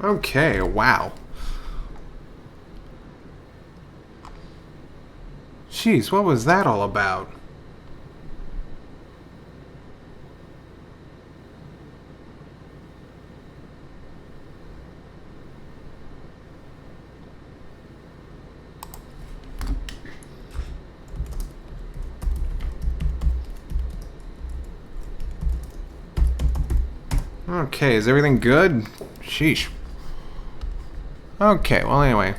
Okay, wow. Jeez, what was that all about? Okay, is everything good? Sheesh. Okay, well, anyway.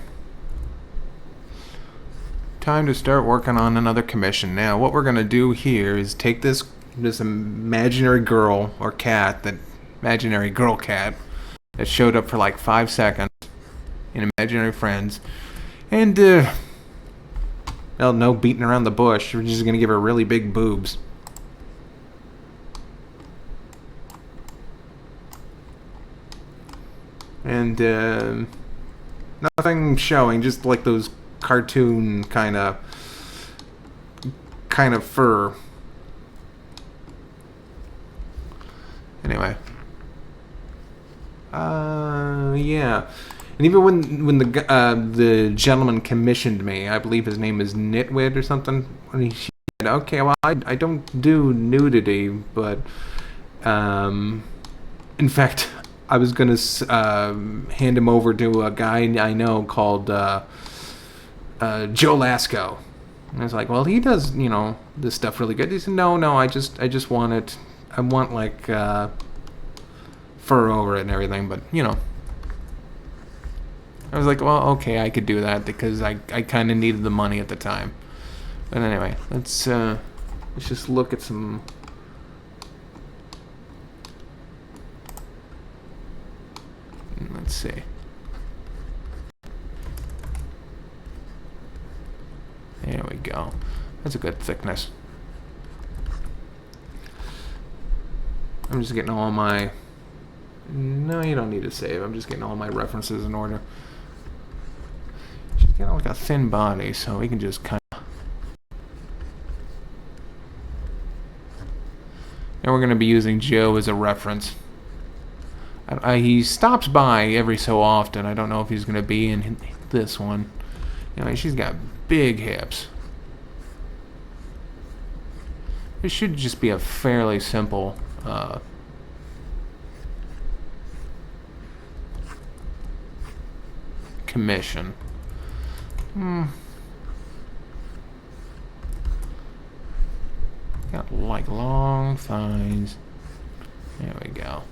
Time to start working on another commission. Now, what we're gonna do here is take this imaginary girl or cat, that imaginary girl cat that showed up for like 5 seconds in Imaginary Friends, and well, no beating around the bush. We're just gonna give her really big boobs. And nothing showing, just like those cartoon kind of fur. Anyway, yeah. And even when the gentleman commissioned me, I believe his name is Nitwit or something. When he said, "Okay, well, I don't do nudity, but in fact, I was gonna hand him over to a guy I know called Joe Lasco." And I was like, "Well, he does, this stuff really good." He said, "No, I just want it. I want like fur over it and everything, but I was like, well, okay, I could do that because I kind of needed the money at the time." But anyway, let's just look at some. Let's see. There we go. That's a good thickness. I'm just getting all my. No, you don't need to save. I'm just getting all my references in order. She's got like a thin body, so we can just kind of. And we're going to be using Joe as a reference. He stops by every so often. I don't know if he's going to be in this one. She's got big hips. It should just be a fairly simple commission. Got like long thighs. There we go.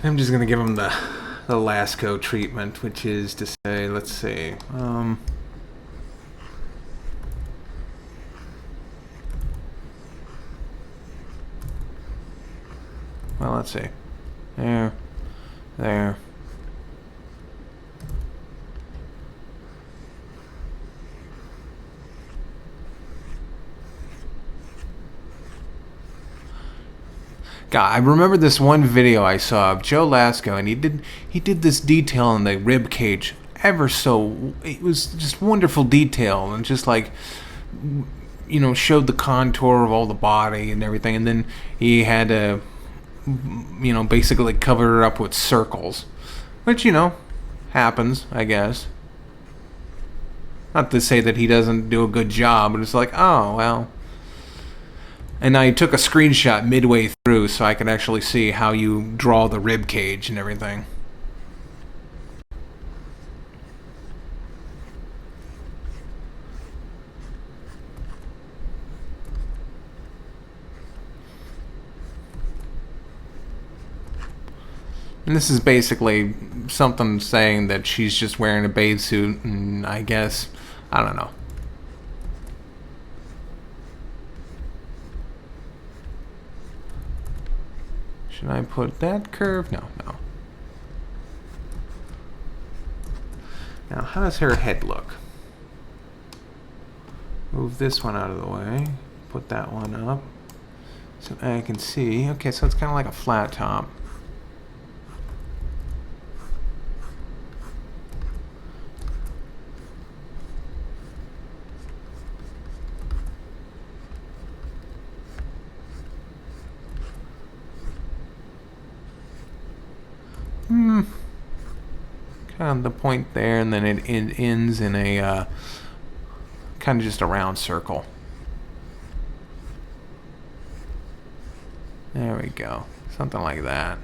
I'm just gonna give him the Lasco treatment, which is to say, let's see, well, let's see, there. God, I remember this one video I saw of Joe Lasco, and he did this detail in the rib cage ever so. It was just wonderful detail, and just like showed the contour of all the body and everything, and then he had to basically cover it up with circles, which happens, I guess. Not to say that he doesn't do a good job, but it's like, oh well. And I took a screenshot midway through so I could actually see how you draw the rib cage and everything. And this is basically something saying that she's just wearing a bathing suit, and I guess, I don't know. Should I put that curve? No. Now, how does her head look? Move this one out of the way. Put that one up. So I can see. Okay, so it's kind of like a flat top. Kind of the point there, and then it ends in a kind of just a round circle. There we go. Something like that.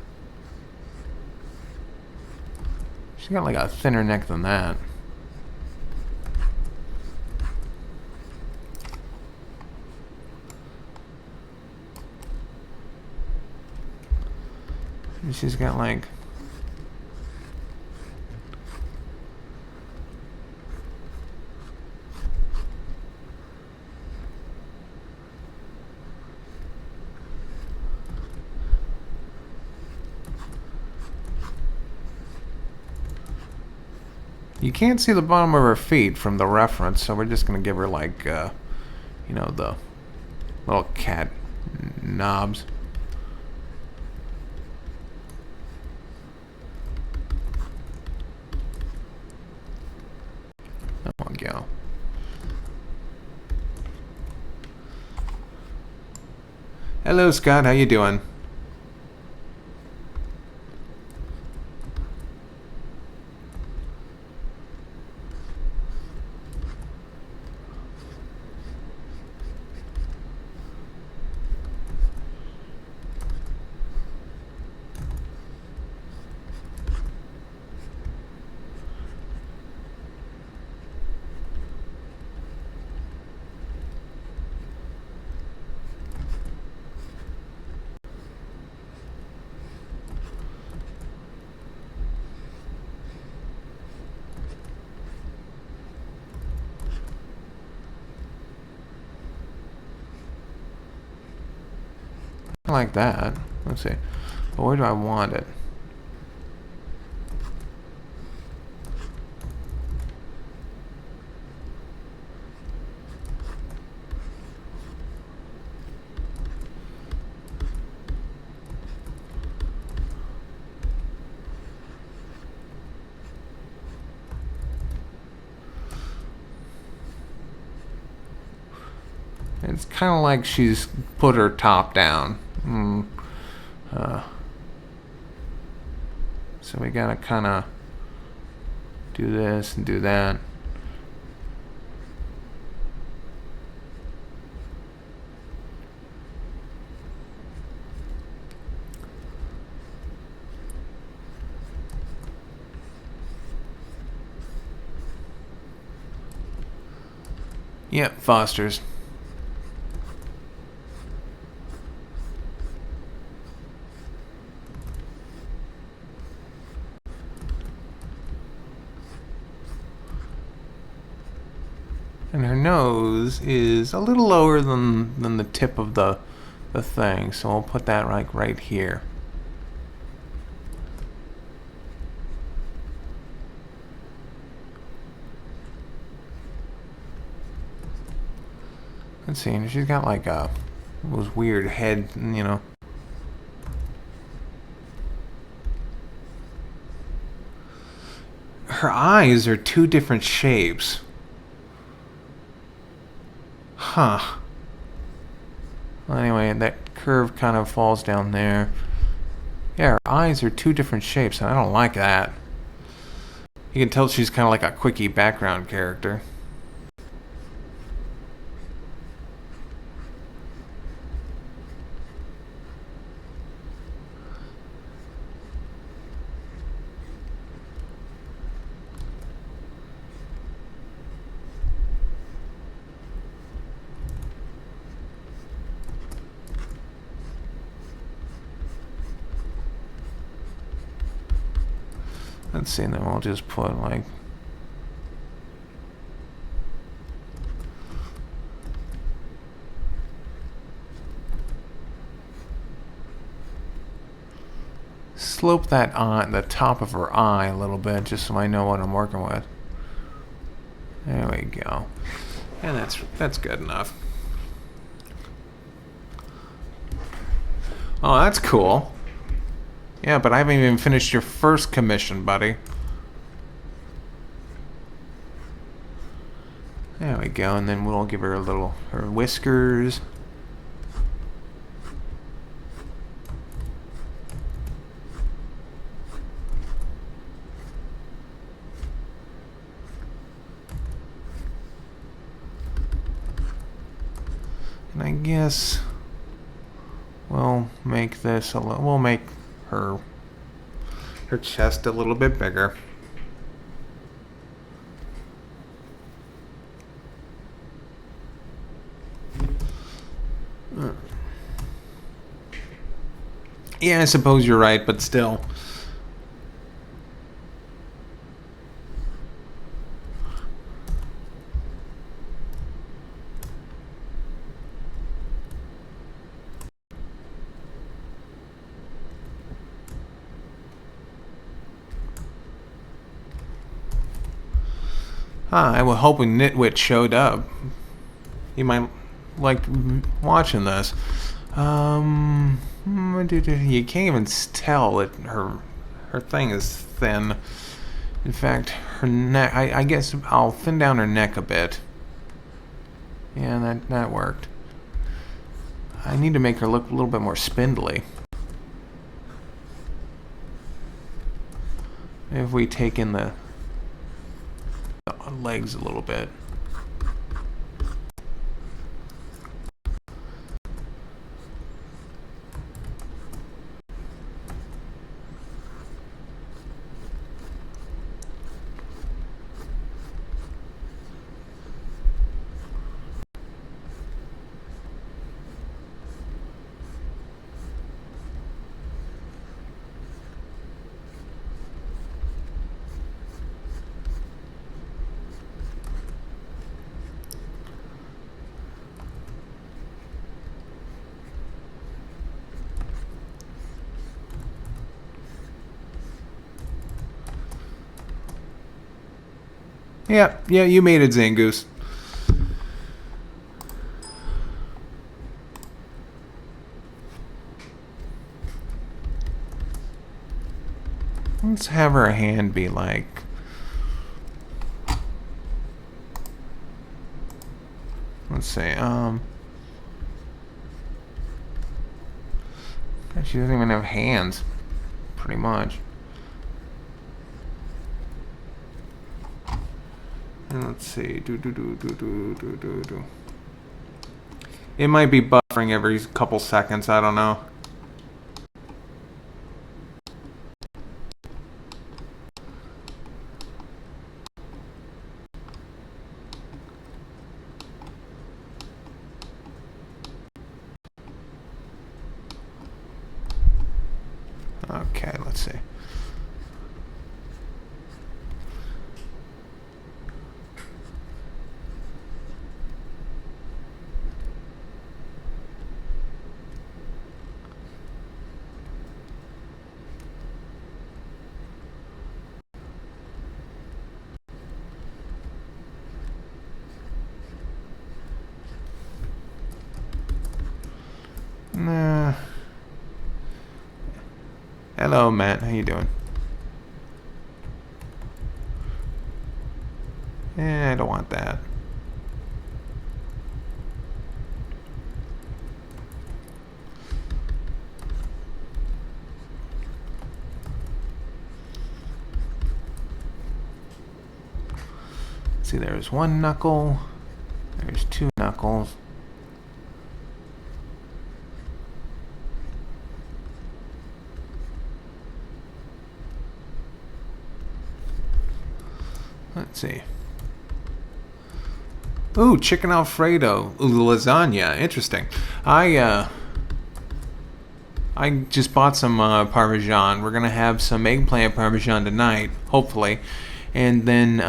She's got like a thinner neck than that. And she's got like... You can't see the bottom of her feet from the reference, so we're just going to give her like, you know, the little cat knobs. There we go. Hello, Scott. How you doing? Like that. Let's see. But where do I want it? It's kind of like she's put her top down. So we gotta kind of do this and do that. Yep, Foster's. And her nose is a little lower than the tip of the thing, so we'll put that like right here. Let's see, and she's got like those weird head, you know. Her eyes are two different shapes. Huh. Well, anyway, that curve kind of falls down there. Yeah, her eyes are two different shapes, and I don't like that. You can tell she's kind of like a quickie background character. Let's see, and then we'll just put like... slope that on the top of her eye a little bit, just so I know what I'm working with. There we go. And that's good enough. Oh, that's cool. Yeah, but I haven't even finished your first commission, buddy. There we go, and then we'll give her her whiskers. And I guess we'll make this we'll make her chest a little bit bigger. Yeah, I suppose you're right, but still. I was hoping Nitwit showed up. You might like watching this. You can't even tell that her thing is thin. In fact, her neck. I guess I'll thin down her neck a bit. Yeah, that worked. I need to make her look a little bit more spindly. If we take in the legs a little bit. Yeah, you made it, Zangoose. Let's have her hand be like... Let's see, she doesn't even have hands, pretty much. And let's see, It might be buffering every couple seconds, I don't know. Okay, let's see. Nah. Hello, Matt. How you doing? I don't want that. See, there's one knuckle. There's two knuckles. Let's see. Ooh, chicken Alfredo. Ooh, lasagna. Interesting. I just bought some Parmesan. We're going to have some eggplant Parmesan tonight, hopefully. And then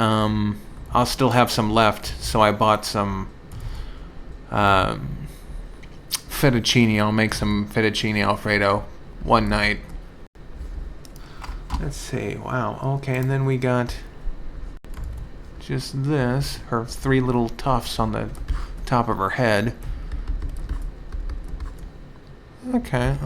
I'll still have some left, so I bought some fettuccine. I'll make some fettuccine Alfredo one night. Let's see. Wow. Okay, and then we got... just this, her three little tufts on the top of her head. Okay,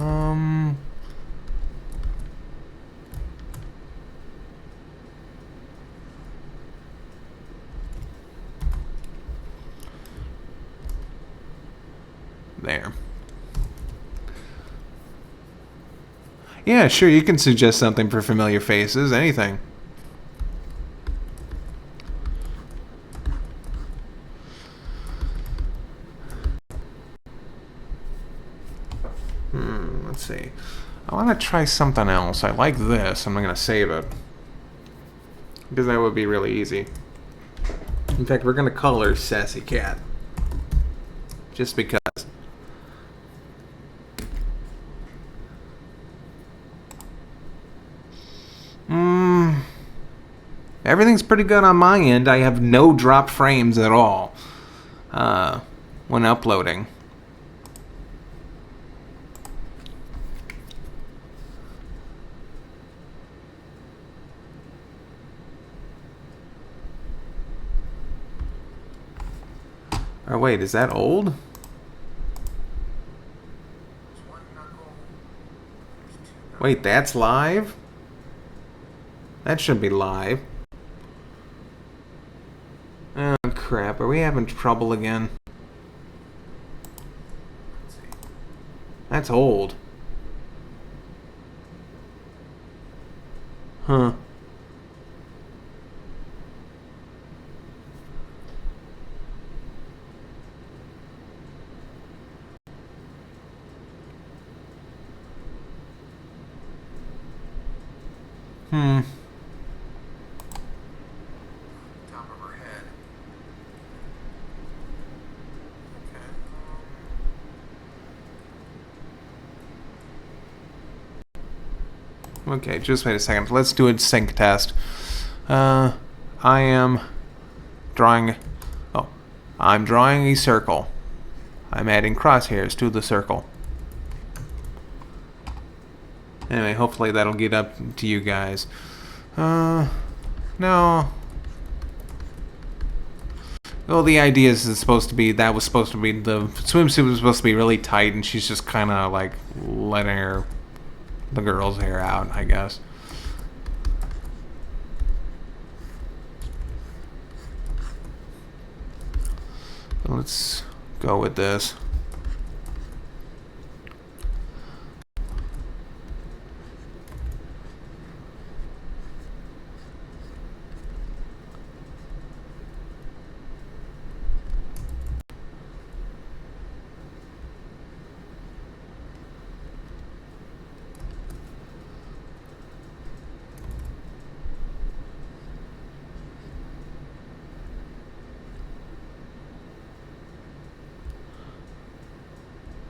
there. Yeah, sure, you can suggest something for familiar faces, anything. Let's see. I want to try something else. I like this. I'm not going to save it. Because that would be really easy. In fact, we're going to call her Sassy Cat. Just because. Everything's pretty good on my end. I have no dropped frames at all when uploading. Oh, wait, is that old? Wait, that's live? That should be live. Oh, crap. Are we having trouble again? That's old. Huh. Top of her head. Okay, just wait a second. Let's do a sync test. I am drawing... Oh. I'm drawing a circle. I'm adding crosshairs to the circle. Anyway, hopefully that'll get up to you guys. No. Well, the idea is it's supposed to be, that was supposed to be, the swimsuit was supposed to be really tight, and she's just kind of like letting the girl's hair out, I guess. Let's go with this.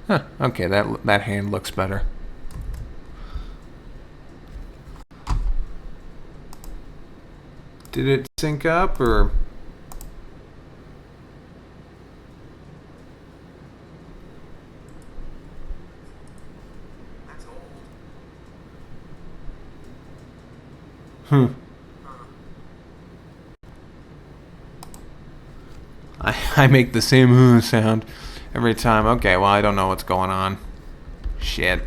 Huh, okay, that hand looks better. Did it sync up, or... That's old. I make the same sound every time. Okay, well, I don't know what's going on. Shit.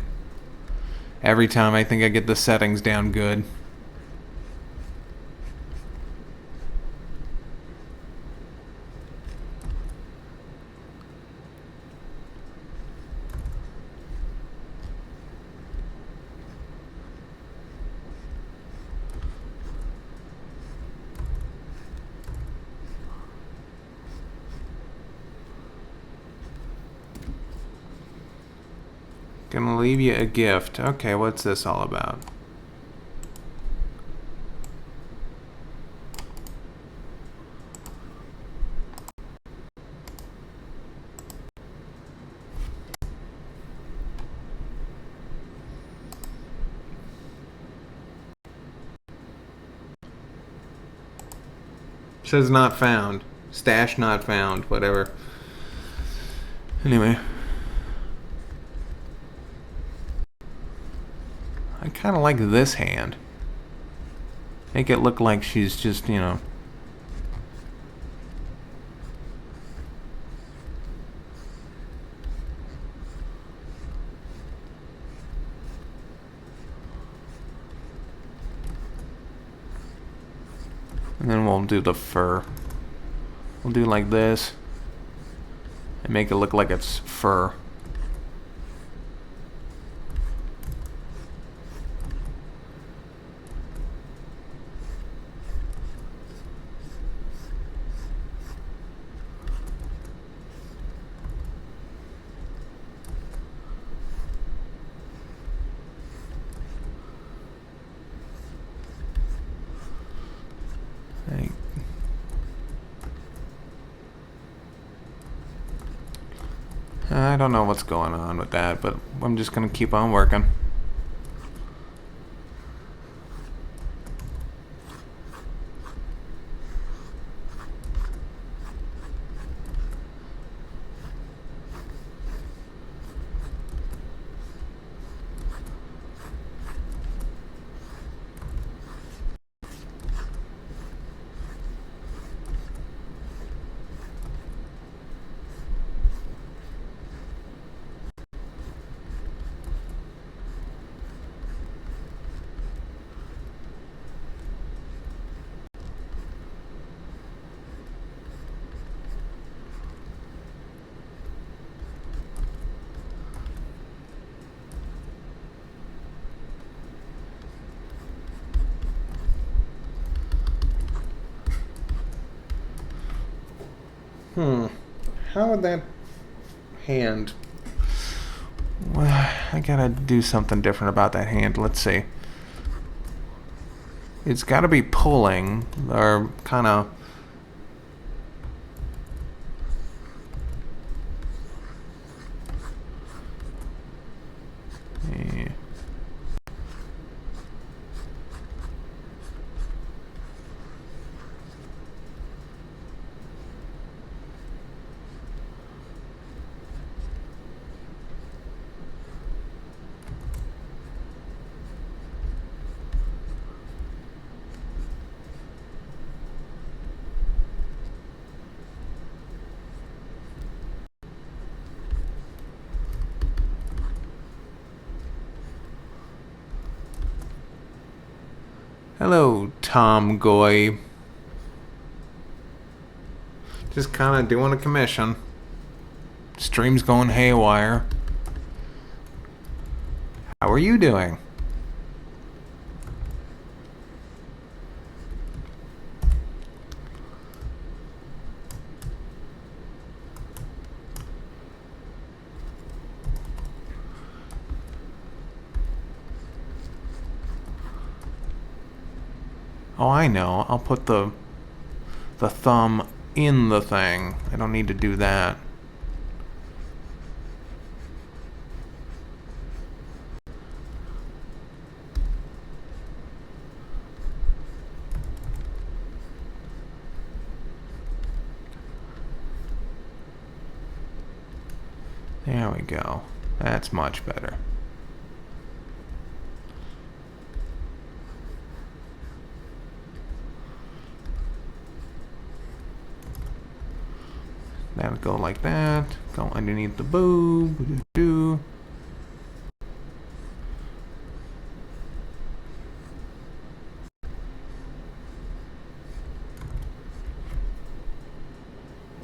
Every time I think I get the settings down good. Gonna leave you a gift. Okay, what's this all about? Says not found. Stash not found. Whatever. Anyway. I kind of like this hand. Make it look like she's just, you know... And then we'll do the fur. We'll do like this. And make it look like it's fur. I don't know what's going on with that, but I'm just gonna keep on working. How would that hand... Well, I gotta do something different about that hand. Let's see. It's gotta be pulling, or kind of... Yeah. Hello, Tom Goy. Just kind of doing a commission. Stream's going haywire. How are you doing? Oh, I know. I'll put the thumb in the thing. I don't need to do that. There we go. That's much better. That'll go like that. Go underneath the boob. Do.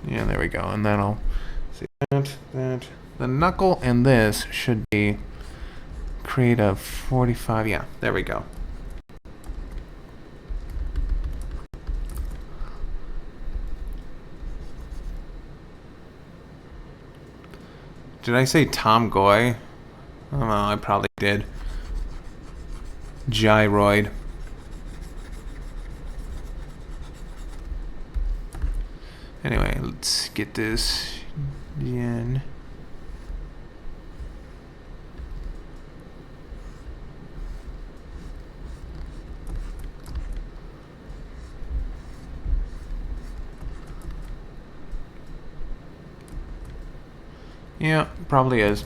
Yeah, there we go. And then I'll see that. The knuckle and this should be create a 45. Yeah, there we go. Did I say Tom Goy? I don't know, I probably did. Gyroid. Anyway, let's get this in. Yeah, probably is.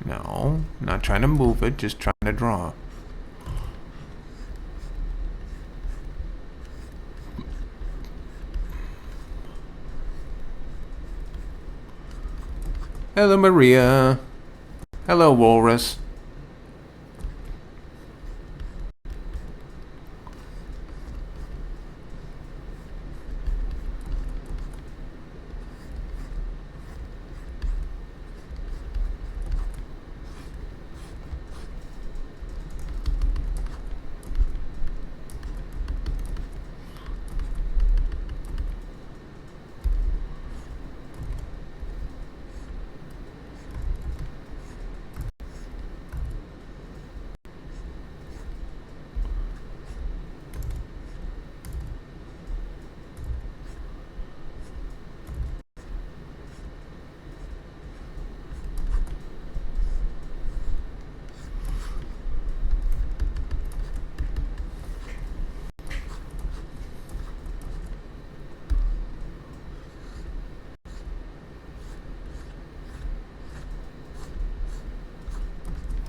No, not trying to move it, just trying to draw. Hello, Maria. Hello, Walrus.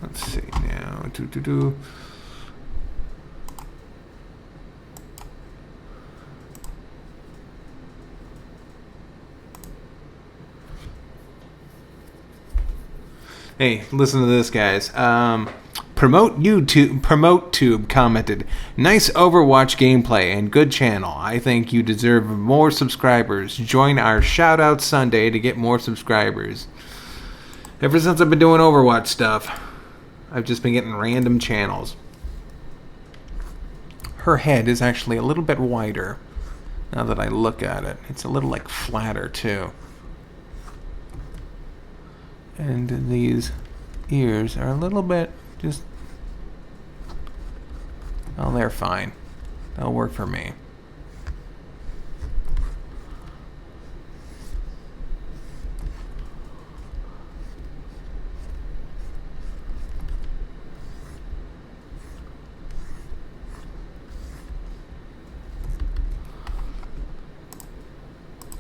Let's see now. Hey, listen to this, guys. Promote Tube commented, "Nice Overwatch gameplay and good channel. I think you deserve more subscribers. Join our shout out Sunday to get more subscribers." Ever since I've been doing Overwatch stuff, I've just been getting random channels. Her head is actually a little bit wider now that I look at it. It's a little like flatter too. And these ears are a little bit just... well, they're fine. They'll work for me.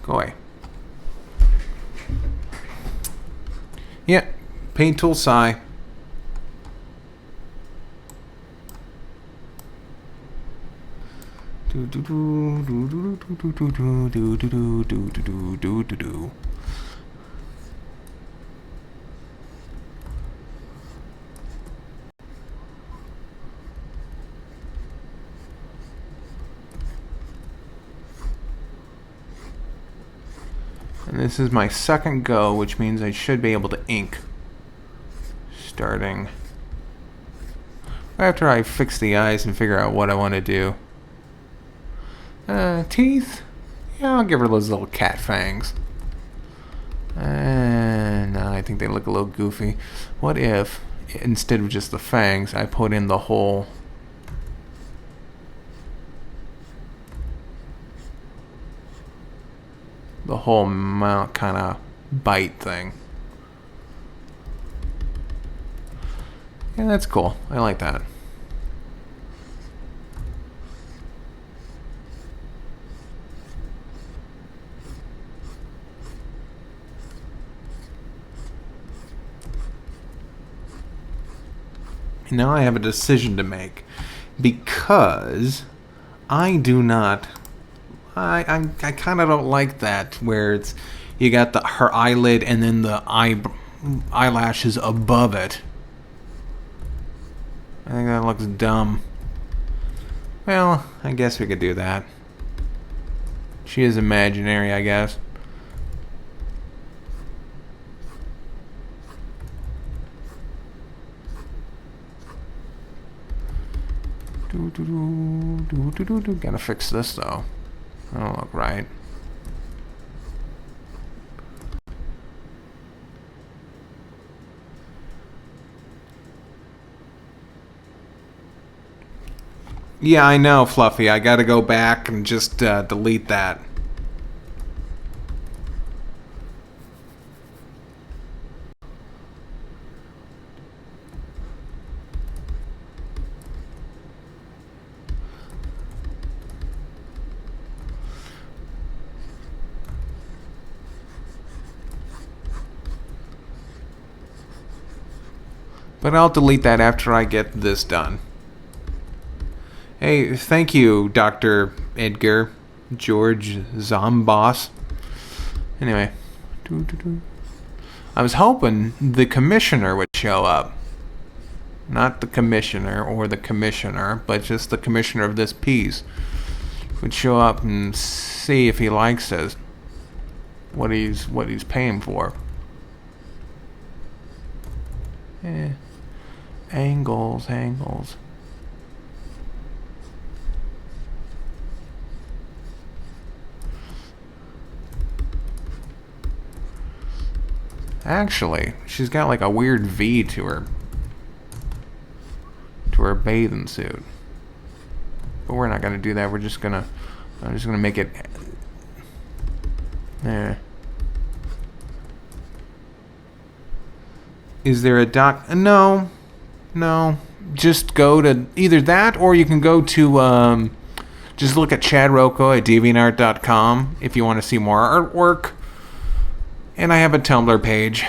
Go away. Yeah, paint tool sigh. And this is my second go, which means I should be able to ink. Starting after I fix the eyes and figure out what I want to do. Teeth? Yeah, I'll give her those little cat fangs. No, I think they look a little goofy. What if, instead of just the fangs, I put in the whole... mount kind of bite thing. Yeah, that's cool. I like that. And now I have a decision to make, because I do not... I kind of don't like that where it's you got her eyelid and then the eyelashes above it. I think that looks dumb. Well, I guess we could do that. She is imaginary, I guess. Gotta fix this though. That don't look right. Yeah, I know, Fluffy. I gotta go back and just delete that. But I'll delete that after I get this done. Hey, thank you, Dr. Edgar George Zomboss. Anyway. I was hoping the commissioner would show up. Not the commissioner or the commissioner, but just the commissioner of this piece would show up and see if he likes it. What he's paying for. Angles. Actually, she's got like a weird V to her bathing suit. But we're not gonna do that. I'm just gonna make it. Is there a doc? No. Just go to either that, or you can go to just look at Chad Rocco at deviantart.com if you want to see more artwork. And I have a Tumblr page.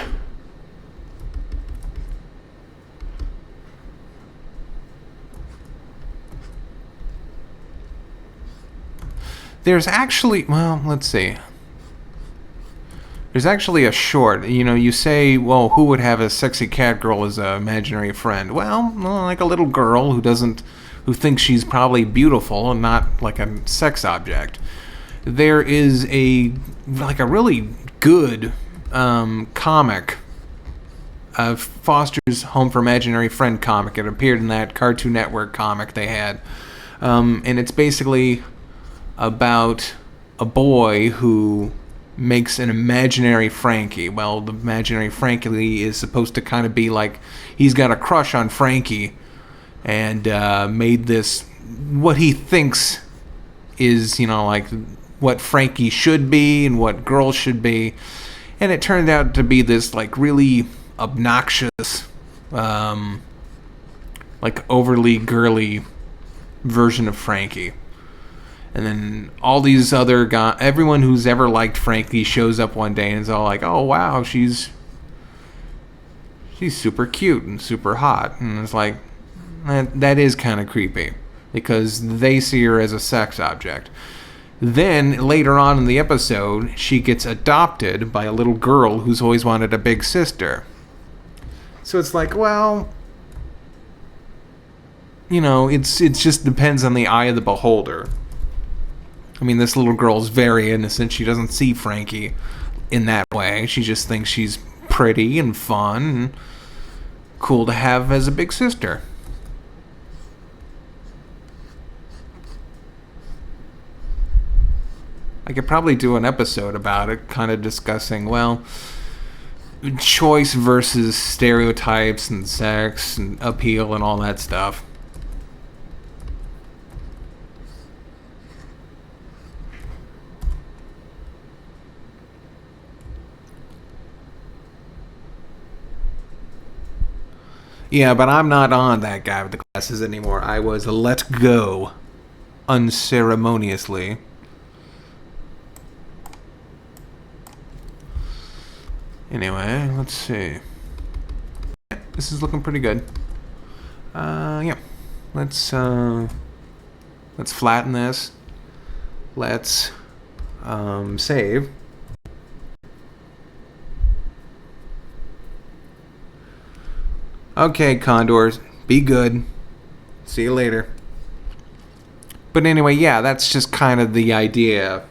There's actually, well, let's see. There's actually a short. You say, well, who would have a sexy cat girl as an imaginary friend? Well, like a little girl who thinks she's probably beautiful and not like a sex object. There is a really good comic of Foster's Home for Imaginary Friend comic. It appeared in that Cartoon Network comic they had. And it's basically about a boy who makes an imaginary Frankie. Well, the imaginary Frankie is supposed to kind of be like, he's got a crush on Frankie and made this, what he thinks is, like what Frankie should be and what girls should be. And it turned out to be this like really obnoxious, like overly girly version of Frankie. And then all these other guys, everyone who's ever liked Frankie shows up one day and is all like, oh wow, she's super cute and super hot. And it's like, that is kind of creepy because they see her as a sex object. Then later on in the episode, she gets adopted by a little girl who's always wanted a big sister. So it's like, well, it just depends on the eye of the beholder. I mean, this little girl's very innocent. She doesn't see Frankie in that way. She just thinks she's pretty and fun and cool to have as a big sister. I could probably do an episode about it, kind of discussing, well, choice versus stereotypes and sex and appeal and all that stuff. Yeah, but I'm not on that guy with the glasses anymore. I was let go unceremoniously. Anyway, let's see. This is looking pretty good. Yeah. Let's flatten this. Let's save. Okay, Condors, be good. See you later. But anyway, yeah, that's just kind of the idea.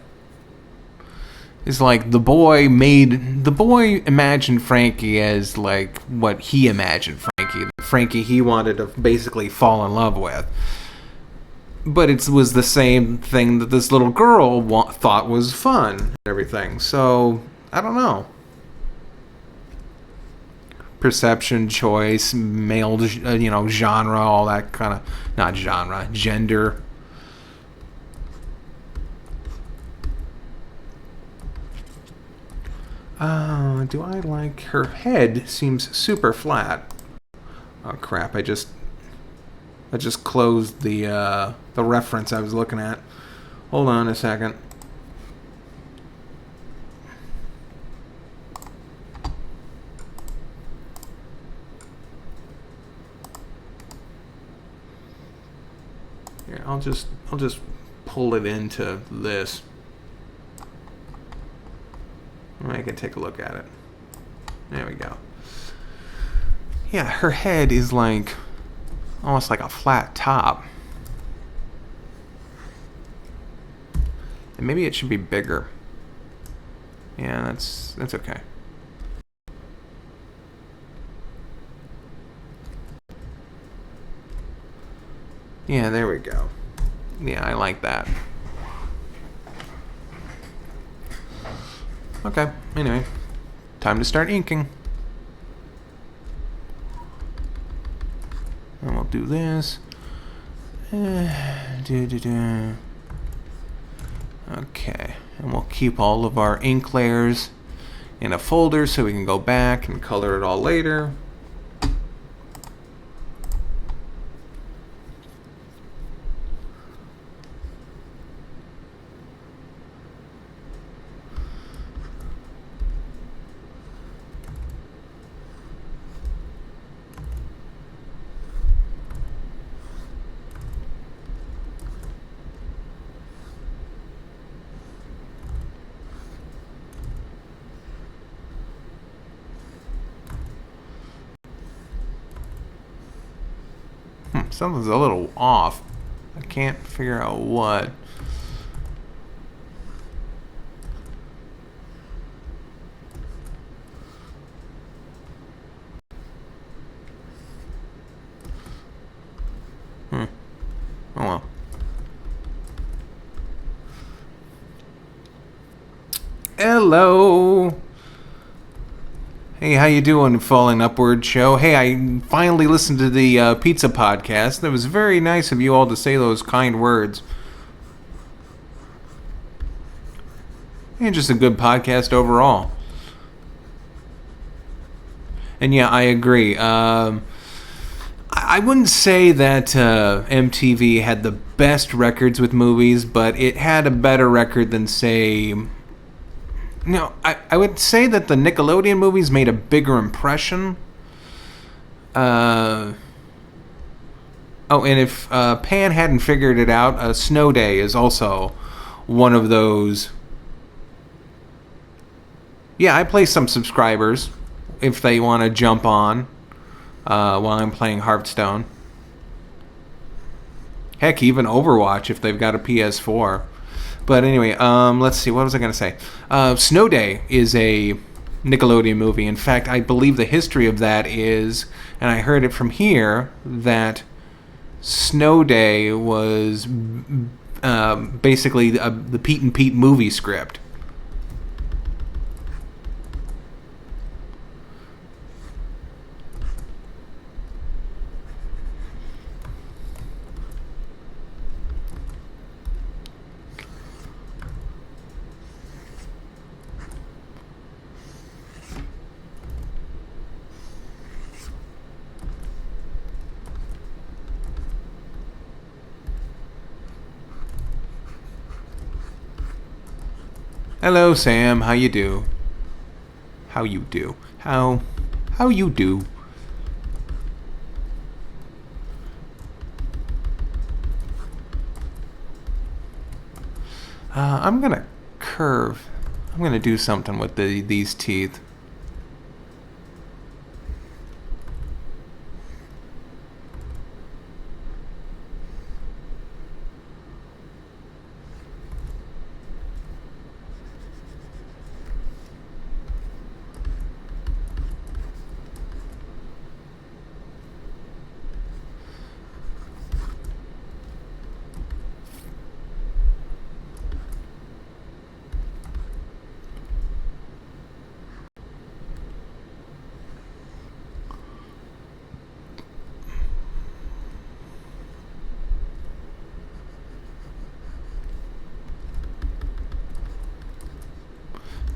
It's like the boy imagined Frankie as like what he imagined Frankie. Frankie he wanted to basically fall in love with. But it was the same thing that this little girl thought was fun and everything. So, I don't know. Perception, choice, male, genre, all that kind of, not genre, gender. Do I like her head? Seems super flat. Oh crap! I just closed the reference I was looking at. Hold on a second. Here, I'll just pull it into this. I can take a look at it. There we go. Yeah, her head is like almost like a flat top. And maybe it should be bigger. Yeah, that's okay. Yeah, there we go. Yeah, I like that. Okay, anyway. Time to start inking. And we'll do this. Okay, and we'll keep all of our ink layers in a folder so we can go back and color it all later. Something's a little off. I can't figure out what. Oh well. Hello. Hey, how you doing, Falling Upward show? Hey, I finally listened to the pizza podcast. It was very nice of you all to say those kind words. And just a good podcast overall. And yeah, I agree. I wouldn't say that MTV had the best records with movies, but it had a better record than, say... No, I would say that the Nickelodeon movies made a bigger impression. Oh, and if Pan hadn't figured it out, Snow Day is also one of those. Yeah, I play some subscribers if they want to jump on while I'm playing Hearthstone. Heck, even Overwatch if they've got a PS4. But anyway, let's see. What was I going to say? Snow Day is a Nickelodeon movie. In fact, I believe the history of that is, and I heard it from here, that Snow Day was basically the Pete and Pete movie script. Hello, Sam. How you do? How you do? How you do? I'm gonna curve. I'm gonna do something with these teeth.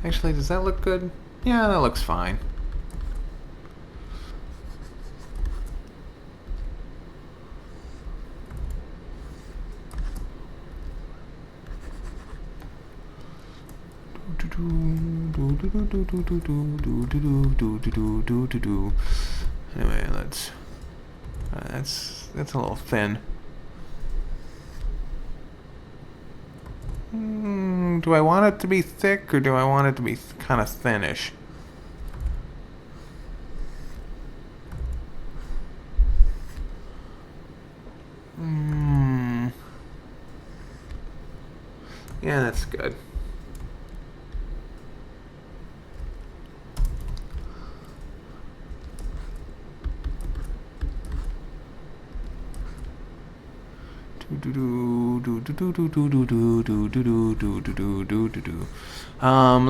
Actually, does that look good? Yeah, that looks fine. Anyway, that's a little thin. Do I want it to be thick or do I want it to be kind of thinnish? Mm. Yeah, that's good.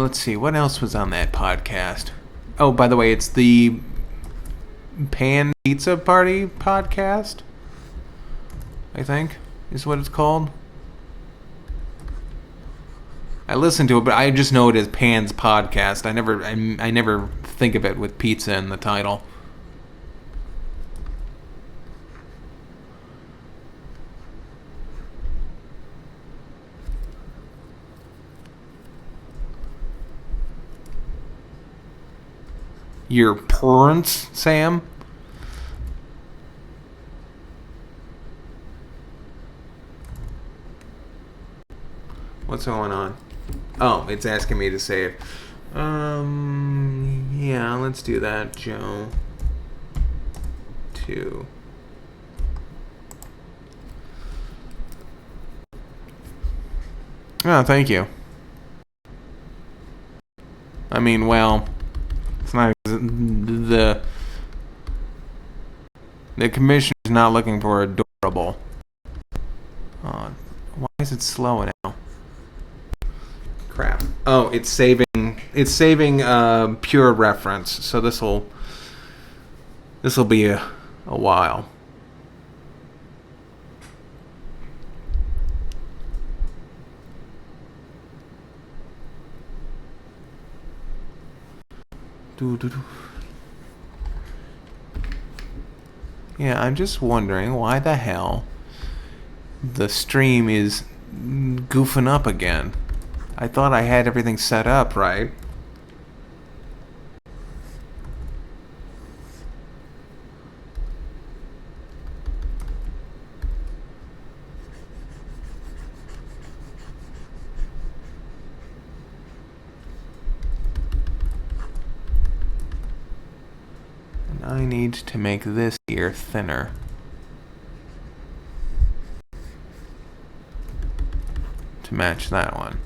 Let's see. What else was on that podcast? Oh, by the way, it's the Pan Pizza Party podcast. I think is what it's called. I listen to it, but I just know it as Pan's podcast. I never think of it with pizza in the title. Your parents, Sam? What's going on? Oh, it's asking me to save. Yeah, let's do that, Joe. 2. Oh, thank you. I mean, well, it's not the commission is not looking for adorable. Why is it slow now? Crap. Oh, it's saving pure reference. So this'll be a while. Yeah, I'm just wondering why the hell the stream is goofing up again. I thought I had everything set up right. And I need to make this here thinner. To match that one.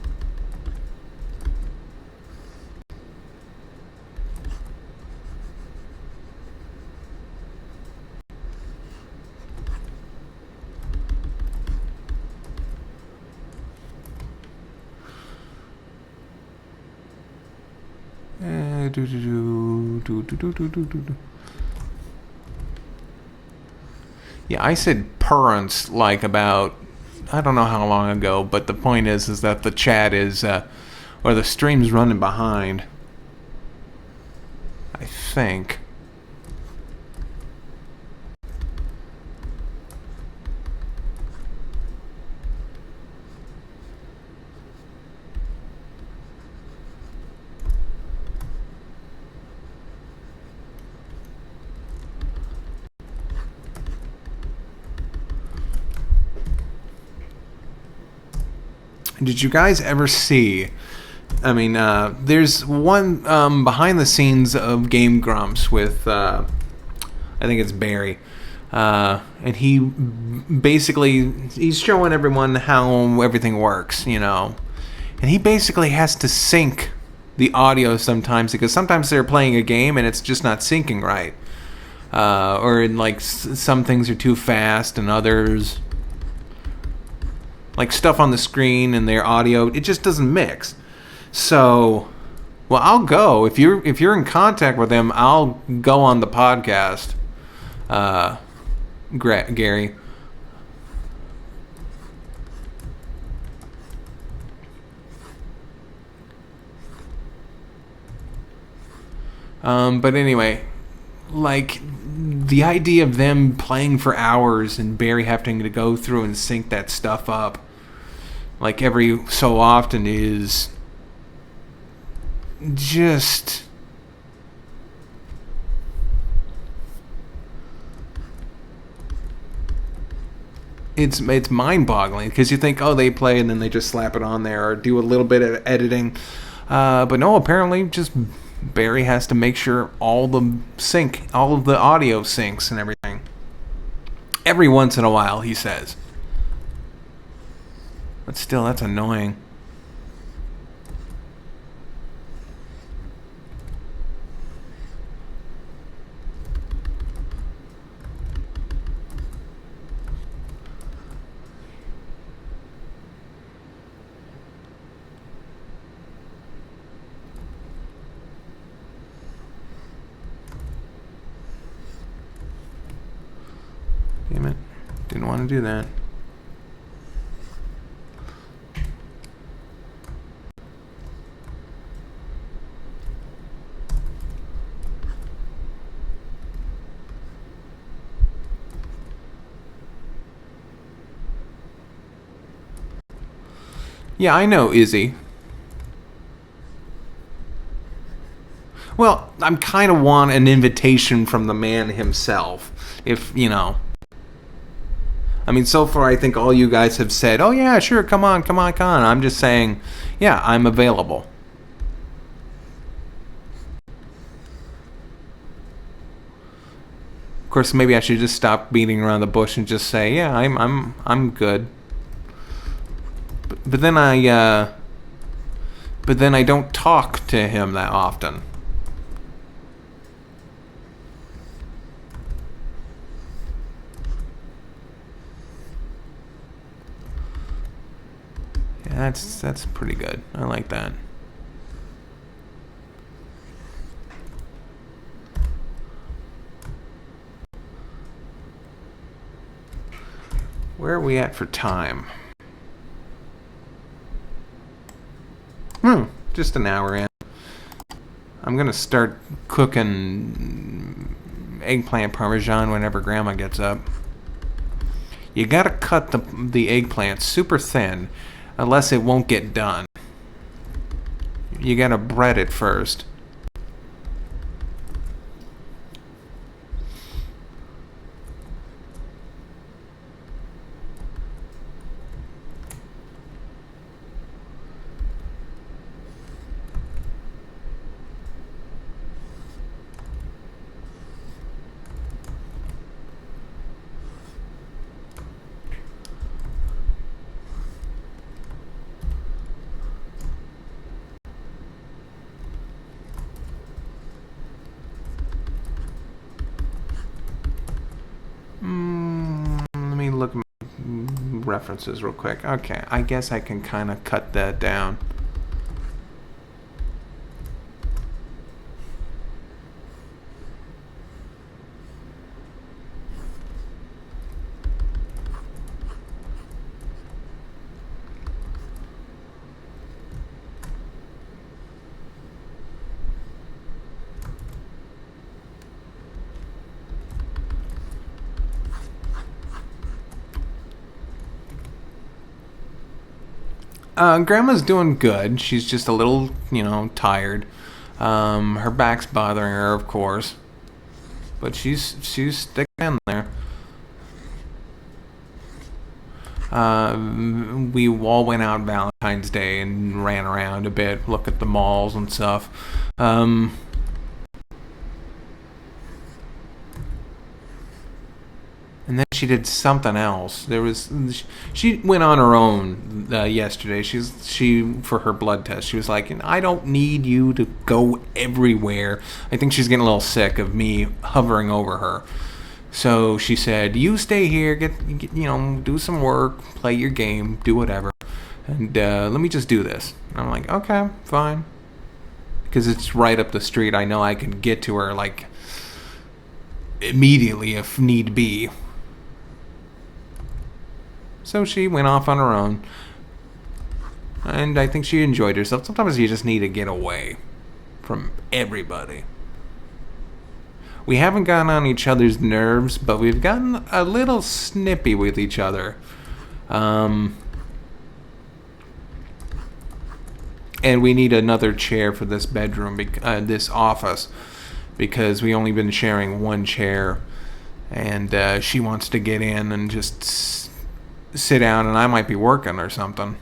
Yeah, I said parents like about I don't know how long ago, but the point is that the chat is or the stream's running behind. I think. Did you guys ever see? I mean, there's one behind the scenes of Game Grumps with, I think it's Barry, and he basically he's showing everyone how everything works, you know, and he basically has to sync the audio sometimes because sometimes they're playing a game and it's just not syncing right, or like some things are too fast and others. Like stuff on the screen and their audio, it just doesn't mix. So, well, I'll go if you're in contact with him. I'll go on the podcast, Gary. But anyway, like the idea of them playing for hours and Barry having to go through and sync that stuff up like every so often is just it's mind-boggling because you think, oh, they play and then they just slap it on there or do a little bit of editing, but no, apparently just Barry has to make sure all of the audio syncs and everything. Every once in a while, he says. But still, that's annoying. Damn it. Didn't want to do that. Yeah, I know, Izzy. Well, I'm kind of want an invitation from the man himself. If, you know. I mean, so far I think all you guys have said, oh yeah, sure, come on. I'm just saying, yeah, I'm available. Of course, maybe I should just stop beating around the bush and just say, yeah, I'm good. But then I don't talk to him that often. Yeah, that's pretty good. I like that. Where are we at for time? Just an hour in. I'm gonna start cooking eggplant parmesan whenever Grandma gets up. You gotta cut the eggplant super thin, unless it won't get done. You gotta bread it first. Let me look at my references real quick. Okay, I guess I can kind of cut that down. Grandma's doing good. She's just a little, tired. Her back's bothering her, of course, but she's sticking in there. We all went out Valentine's Day and ran around a bit, look at the malls and stuff. And then she did something else. She went on her own yesterday. She for her blood test. She was like, I don't need you to go everywhere. I think she's getting a little sick of me hovering over her. So she said, you stay here, get do some work, play your game, do whatever, and let me just do this. And I'm like, okay, fine, because it's right up the street. I know I can get to her like immediately if need be. So she went off on her own, and I think she enjoyed herself. Sometimes you just need to get away from everybody. We haven't gotten on each other's nerves, but we've gotten a little snippy with each other. And we need another chair for this bedroom, this office, because we only been sharing one chair, and she wants to get in and just sit down, and I might be working or something.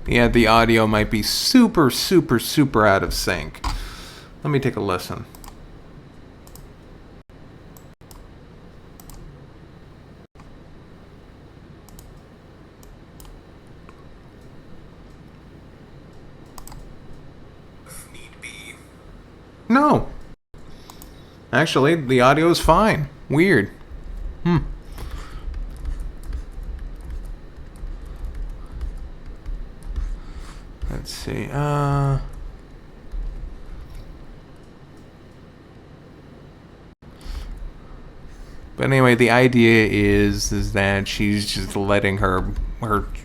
Yeah, the audio might be super, super, super out of sync. Let me take a listen. If need be. No. Actually, the audio is fine. Weird. Let's see. But anyway, the idea is that she's just letting her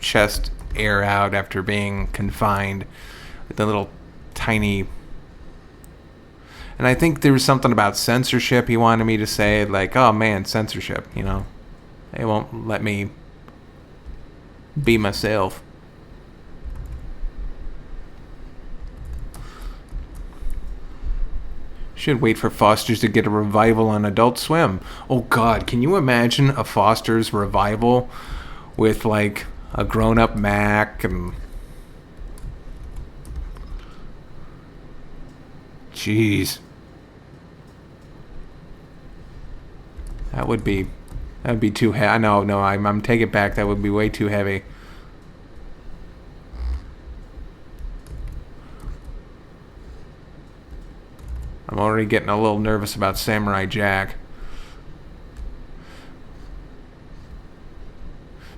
chest air out after being confined with a little tiny. And I think there was something about censorship he wanted me to say, like, oh man, censorship, you know. They won't let me be myself. Should wait for Foster's to get a revival on Adult Swim. Oh God, can you imagine a Foster's revival with like a grown-up Mac and... Jeez. That would be too heavy. No, I'm taking it back. That would be way too heavy. I'm already getting a little nervous about Samurai Jack.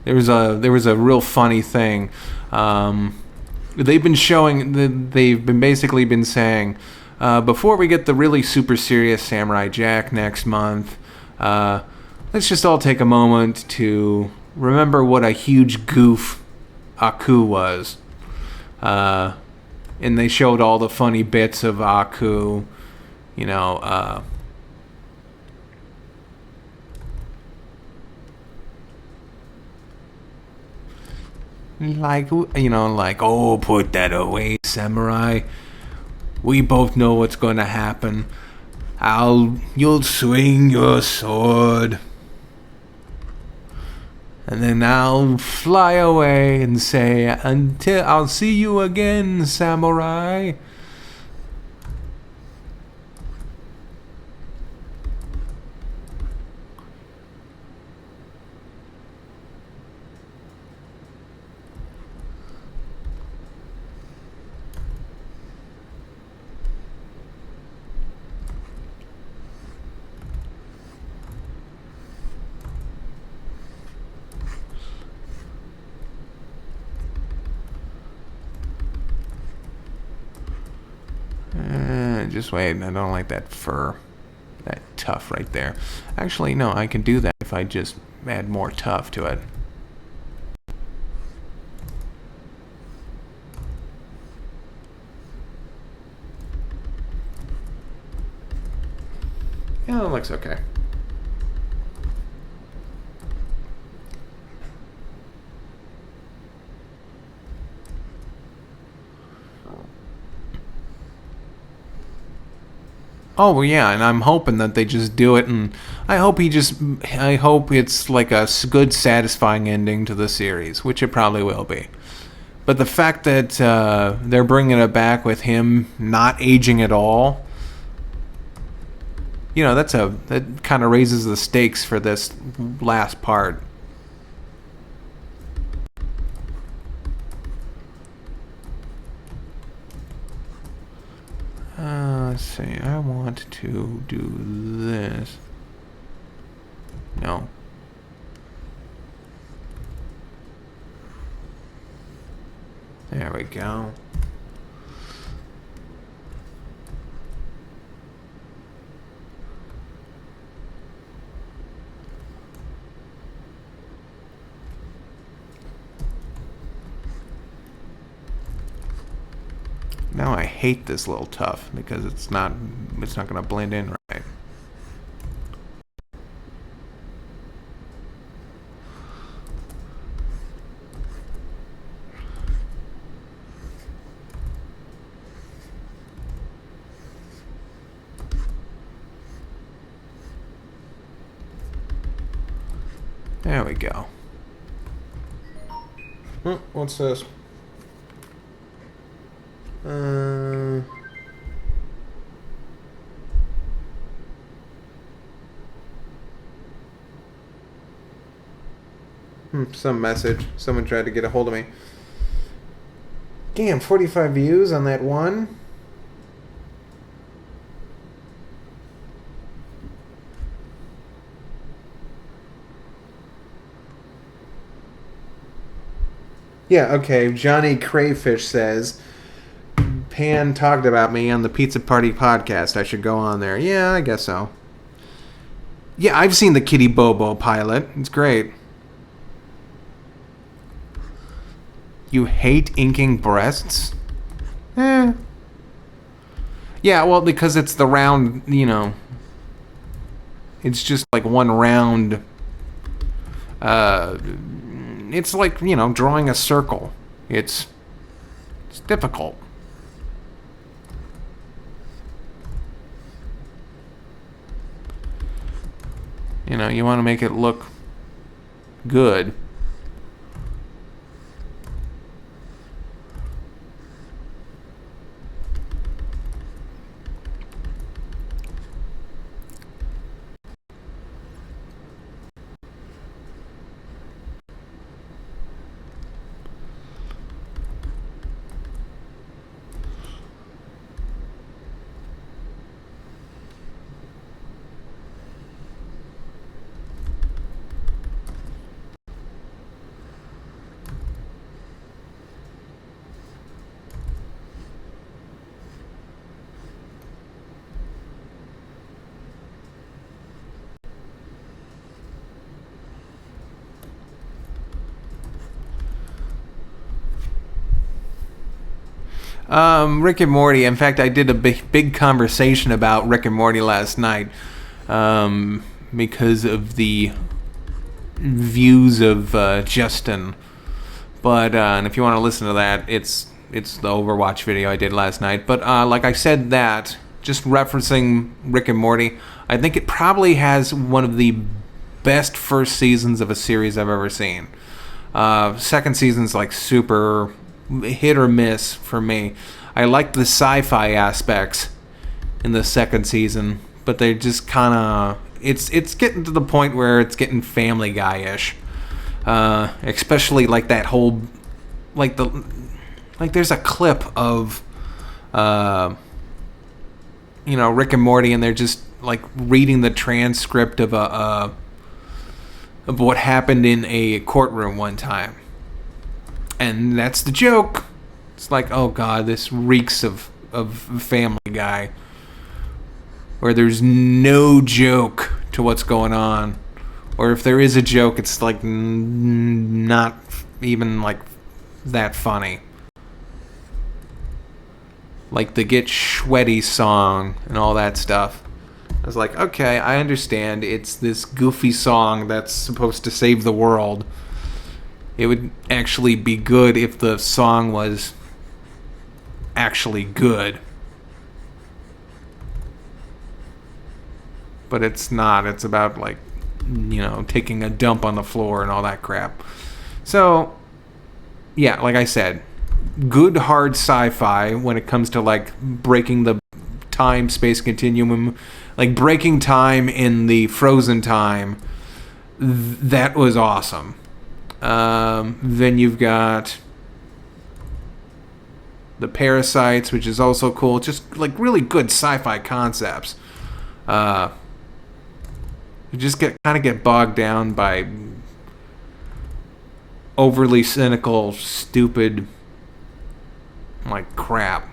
There was a real funny thing. They've been basically been saying, before we get the really super serious Samurai Jack next month, let's just all take a moment to remember what a huge goof Aku was. And they showed all the funny bits of Aku. You know, like, oh, put that away, Samurai. We both know what's going to happen. You'll swing your sword. And then I'll fly away and say, until I'll see you again, Samurai. Just wait, I don't like that fur. That tough right there. Actually, no, I can do that if I just add more tough to it. Yeah, that looks okay. Oh well, yeah, and I'm hoping that they just do it, and I hope it's like a good, satisfying ending to the series, which it probably will be. But the fact that they're bringing it back with him not aging at all, you know, that kind of raises the stakes for this last part. Let's see, I want to do this. No. There we go. Now I hate this little tough because it's not going to blend in right. There we go. What's this? Uh, some message. Someone tried to get a hold of me. Damn, 45 views on that one. Yeah, okay. Johnny Crayfish says, Pan talked about me on the Pizza Party podcast. I should go on there. Yeah, I guess so. Yeah, I've seen the Kitty Bobo pilot. It's great. You hate inking breasts? Eh. Yeah, well, because it's the round, it's just like one round. It's like, drawing a circle. It's difficult. You want to make it look good. Rick and Morty. In fact, I did a big conversation about Rick and Morty last night because of the views of Justin. But and if you want to listen to that, it's the Overwatch video I did last night. But like I said, that just referencing Rick and Morty, I think it probably has one of the best first seasons of a series I've ever seen. Second season's like super hit or miss for me. I like the sci-fi aspects in the second season, but they just kind of it's getting to the point where it's getting Family Guy-ish. Especially like that whole there's a clip of Rick and Morty, and they're just like reading the transcript of of what happened in a courtroom one time. And that's the joke. It's like, oh god, this reeks of Family Guy, where there's no joke to what's going on, or if there is a joke, it's like not even like that funny. Like the Get Sweaty song and all that stuff. I was like, okay, I understand. It's this goofy song that's supposed to save the world. It would actually be good if the song was actually good. But it's not. It's about, like, taking a dump on the floor and all that crap. So, yeah, like I said, good hard sci-fi when it comes to, like, breaking the time-space continuum. Like, breaking time in the frozen time. That was awesome. Then you've got the Parasites, which is also cool. Just like really good sci-fi concepts. You just kind of get bogged down by overly cynical, stupid, like crap.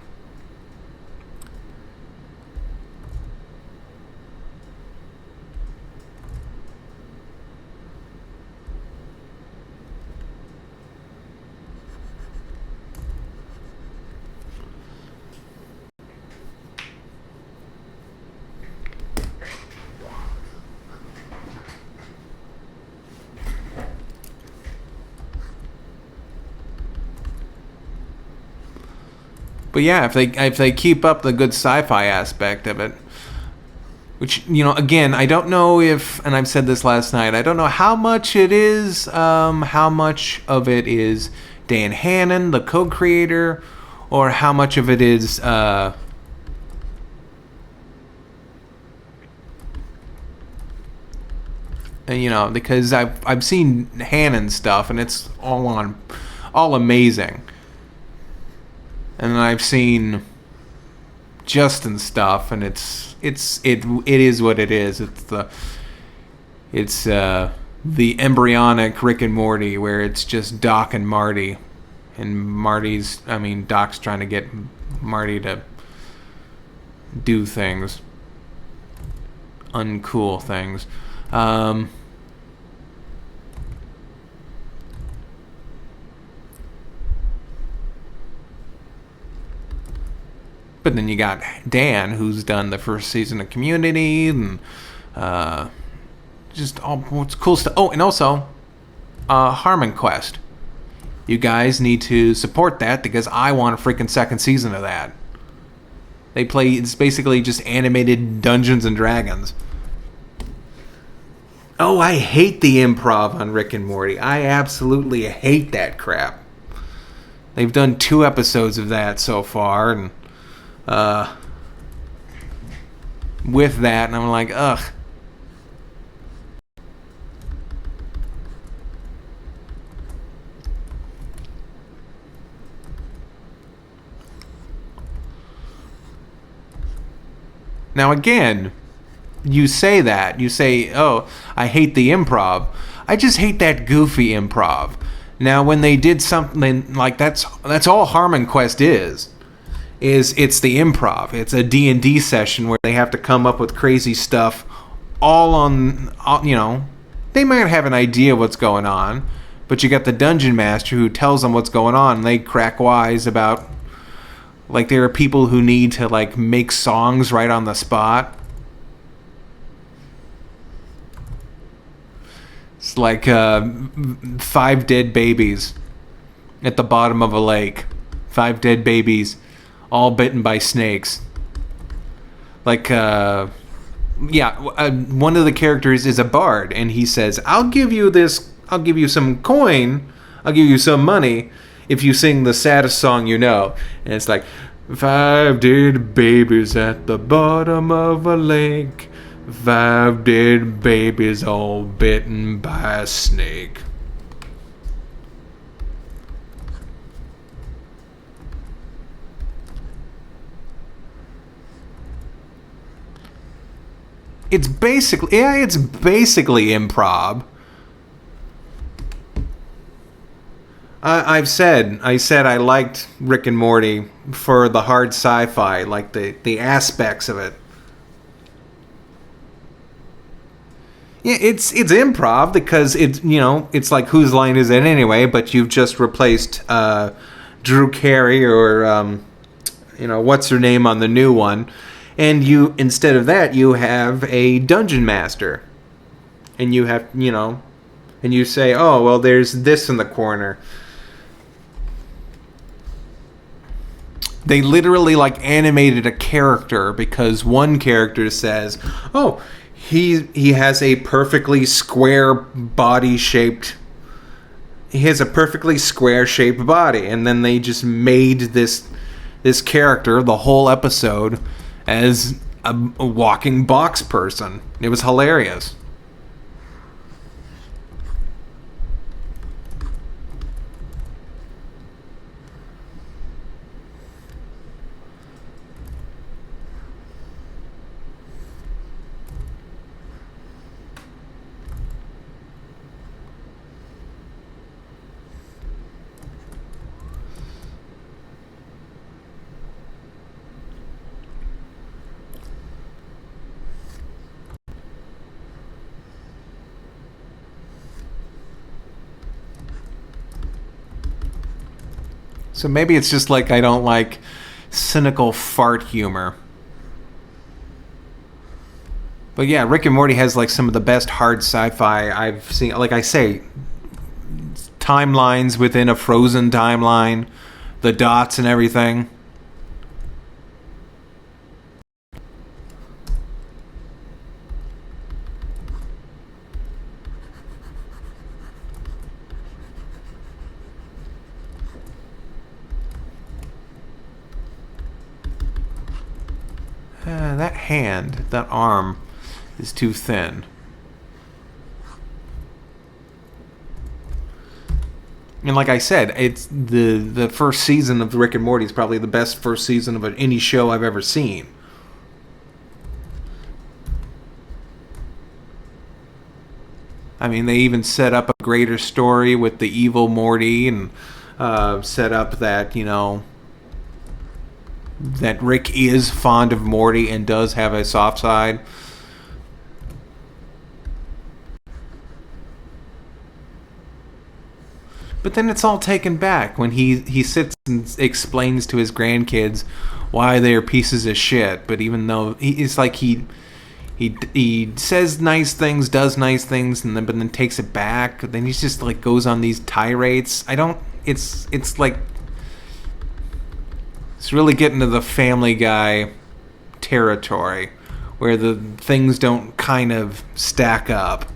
But yeah, if they keep up the good sci-fi aspect of it, which, again, I don't know if, and I've said this last night, I don't know how much it is, how much of it is Dan Hannon, the co-creator, or how much of it is because I've seen Hannon stuff and it's all amazing, and then I've seen Justin stuff and it is what it is. It's the embryonic Rick and Morty where it's just Doc and Marty, and Doc's trying to get Marty to do things, uncool things. But then you got Dan, who's done the first season of Community, and just all what's cool stuff. Oh, and also Harmon Quest. You guys need to support that because I want a freaking second season of that. It's basically just animated Dungeons and Dragons. Oh, I hate the improv on Rick and Morty. I absolutely hate that crap. They've done 2 episodes of that so far, and with that, and I'm like, ugh. Now again, you say, oh, I hate the improv. I just hate that goofy improv. Now, when they did something like that's all Harmon Quest is it's the improv. It's a D&D session where they have to come up with crazy stuff all on, they might have an idea what's going on, but you got the dungeon master who tells them what's going on, and they crack wise about, like, there are people who need to, like, make songs right on the spot. It's like 5 dead babies at the bottom of a lake. 5 dead babies, all bitten by snakes. Like, one of the characters is a bard, and he says, I'll give you some coin, I'll give you some money, if you sing the saddest song you know. And it's like, 5 dead babies at the bottom of a lake, 5 dead babies all bitten by a snake. It's basically improv. I said I liked Rick and Morty for the hard sci-fi, like the aspects of it. Yeah, it's improv because it's like, whose line is it anyway? But you've just replaced Drew Carey or what's her name on the new one, and instead of that you have a dungeon master, and you have and you say, oh well, there's this in the corner. They literally like animated a character because one character says, oh, he has a perfectly square body-shaped... He has a perfectly square-shaped body. And then they just made this character, the whole episode, as a walking box person. It was hilarious. So maybe it's just like I don't like cynical fart humor. But yeah, Rick and Morty has like some of the best hard sci-fi I've seen. Like I say, timelines within a frozen timeline, the dots and everything. That hand, that arm, is too thin. And like I said, it's the first season of Rick and Morty is probably the best first season of any show I've ever seen. I mean, they even set up a greater story with the evil Morty and set up that, that Rick is fond of Morty and does have a soft side. But then it's all taken back when he sits and explains to his grandkids why they're pieces of shit. But even though it's like he says nice things, does nice things, and then takes it back. Then he's just like goes on these tirades. I don't. It's like it's really getting to the Family Guy territory where the things don't kind of stack up.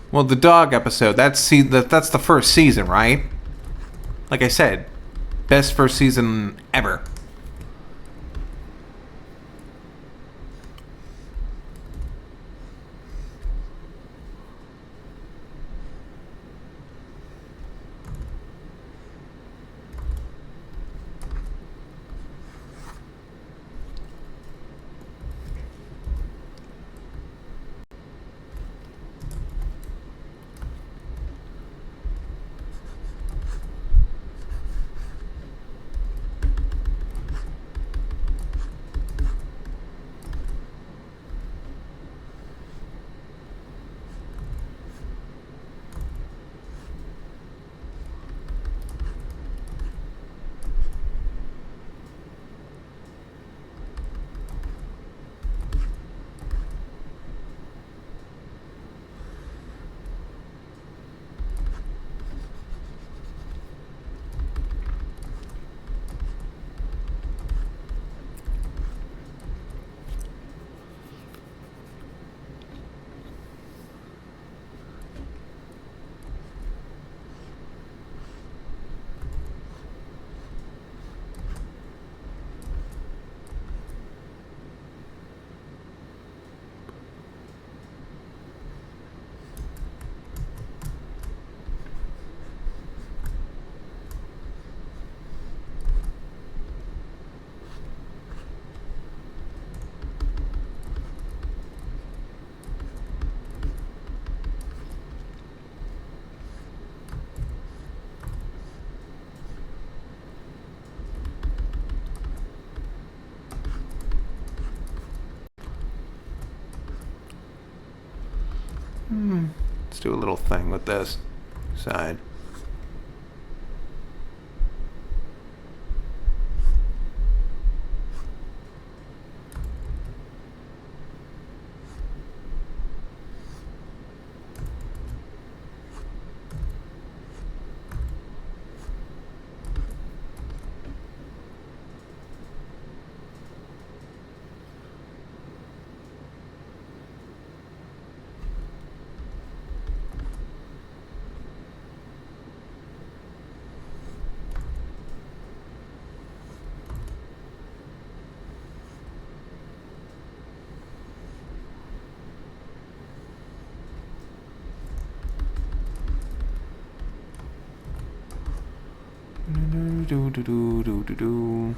Well, the dog episode, that's the first season, right? Like I said, best first season ever. Let's do a little thing with this side. Do.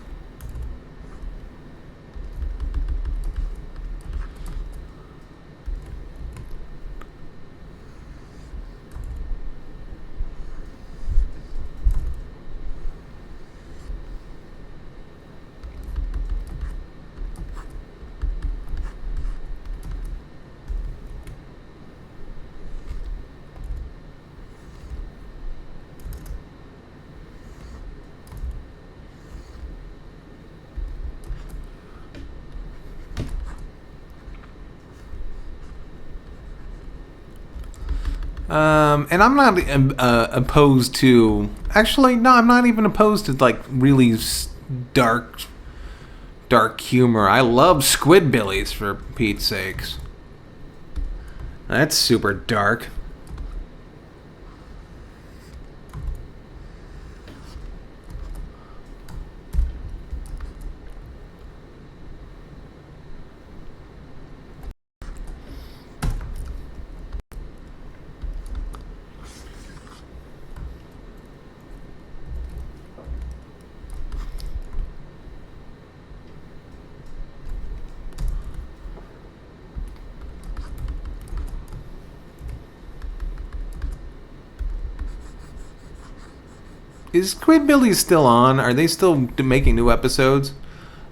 And I'm not opposed to. Actually, no, I'm not even opposed to like really dark, dark humor. I love Squidbillies, for Pete's sakes. That's super dark. Is Squidbillies still on? Are they still making new episodes?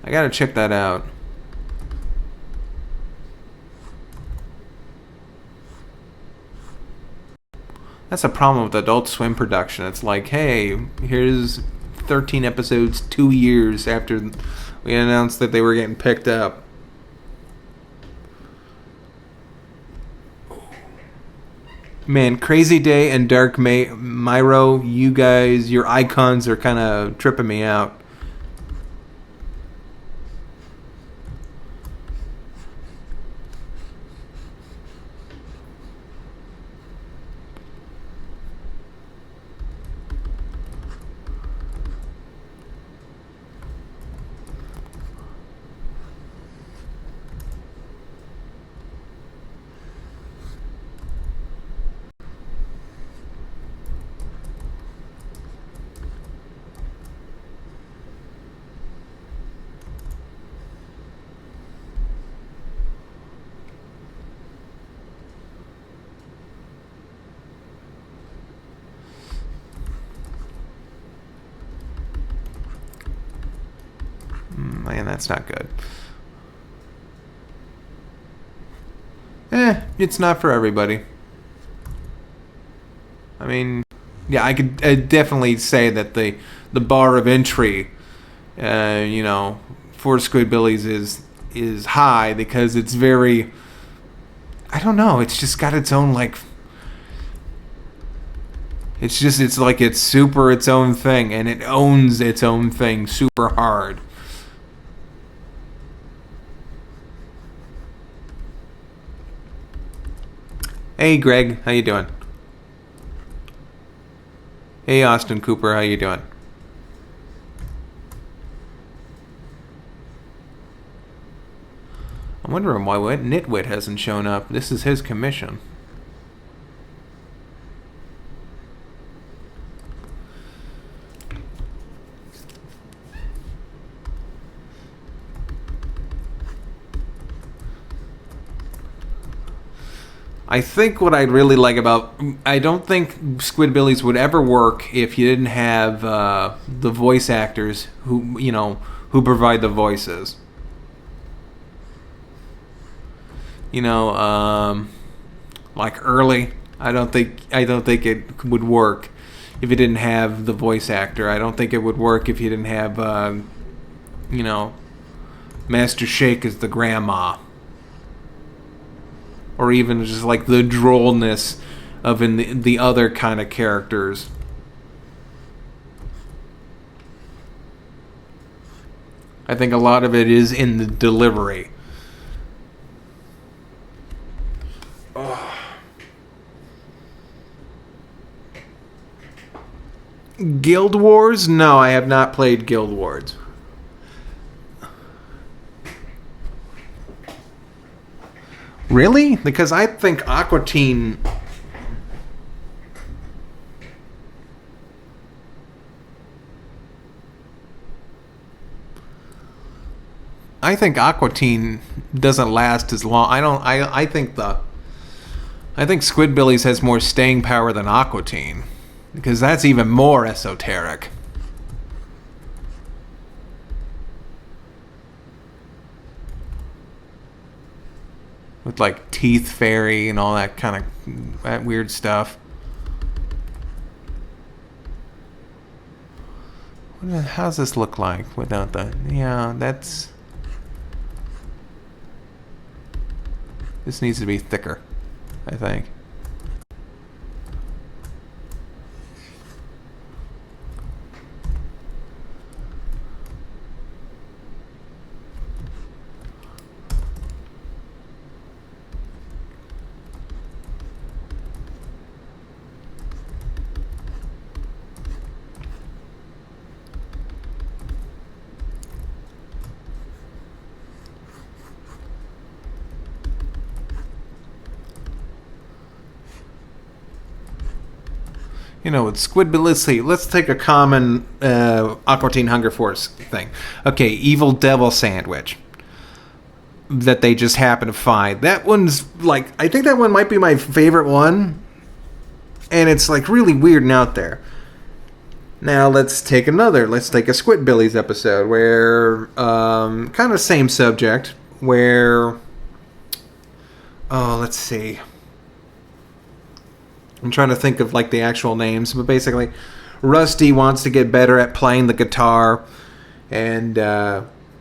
I gotta check that out. That's a problem with Adult Swim production. It's like, hey, here's 13 episodes 2 years after we announced that they were getting picked up. Man, Crazy Day and Dark Myro, you guys, your icons are kind of tripping me out. Man, that's not good. It's not for everybody. I mean, yeah, I could definitely say that the bar of entry, for Squidbillies is high because it's very. I don't know. It's just got its own like. It's like it's super its own thing, and it owns its own thing super hard. Hey Greg, how you doing? Hey Austin Cooper, how you doing? I'm wondering why Nitwit hasn't shown up. This is his commission. I think what I'd really like about... I don't think Squidbillies would ever work if you didn't have the voice actors who provide the voices. Like early. I don't think it would work if you didn't have the voice actor. I don't think it would work if you didn't have Master Shake as the grandma. Or even just like the drollness of the other kind of characters. I think a lot of it is in the delivery. Oh. Guild Wars? No, I have not played Guild Wars. Really? Because I think Aqua Teen... I think Aqua Teen doesn't last as long. I think Squidbillies has more staying power than Aqua Teen. Because that's even more esoteric. With like Teeth Fairy and all that kind of that weird stuff. How's this look like without the... Yeah, that's... This needs to be thicker, I think. with Squidbillies, let's see. Let's take a common Aqua Teen Hunger Force thing. Okay, Evil Devil Sandwich that they just happen to find. That one's like, I think that one might be my favorite one. And it's like really weird and out there. Now let's take another. Let's take a Squidbillies episode where, kind of same subject, where, let's see. I'm trying to think of like the actual names, but basically, Rusty wants to get better at playing the guitar, and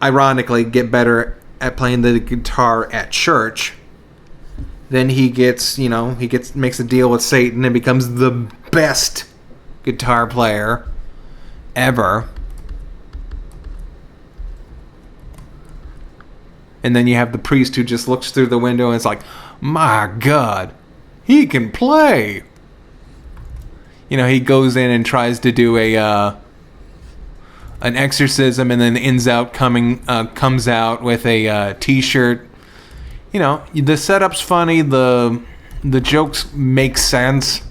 ironically, get better at playing the guitar at church. Then he makes a deal with Satan and becomes the best guitar player ever. And then you have the priest who just looks through the window and is like, my God, he can play. He goes in and tries to do an exorcism, and then comes out with a T-shirt. The setup's funny. The jokes make sense.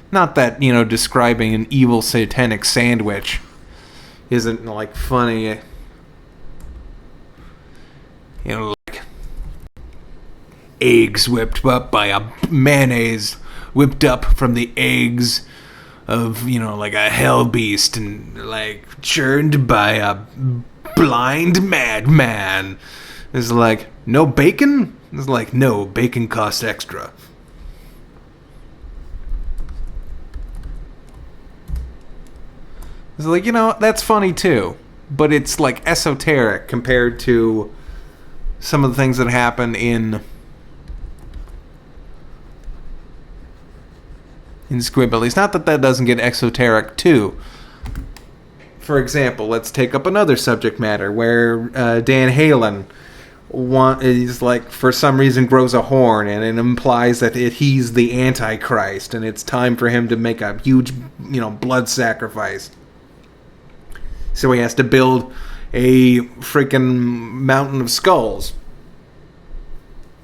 Not that describing an evil satanic sandwich isn't like funny. Like eggs whipped up by a mayonnaise whipped up from the eggs of, like a hell beast, and like churned by a blind madman. It's like, no bacon? It's like, no, bacon costs extra. It's like, that's funny too. But it's like esoteric compared to some of the things that happen in Squidbillies. Not that doesn't get esoteric too. For example, let's take up another subject matter where Dan Halen is like, for some reason, grows a horn, and it implies that he's the Antichrist, and it's time for him to make a huge, blood sacrifice. So he has to build a freaking mountain of skulls.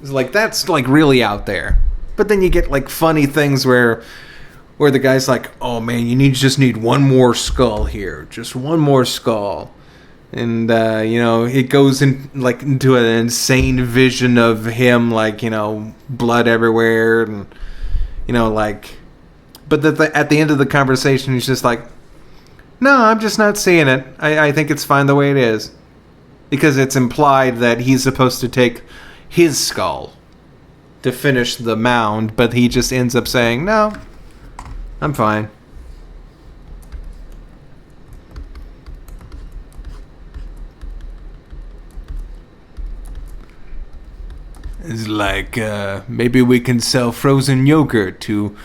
It's like, that's like really out there. But then you get like funny things where the guy's like, oh man, just need one more skull here. Just one more skull. And, it goes into an insane vision of him, like, blood everywhere. And, but at the end of the conversation, he's just like, no, I'm just not seeing it. I think it's fine the way it is. Because it's implied that he's supposed to take his skull to finish the mound, but he just ends up saying, no, I'm fine. It's like, maybe we can sell frozen yogurt to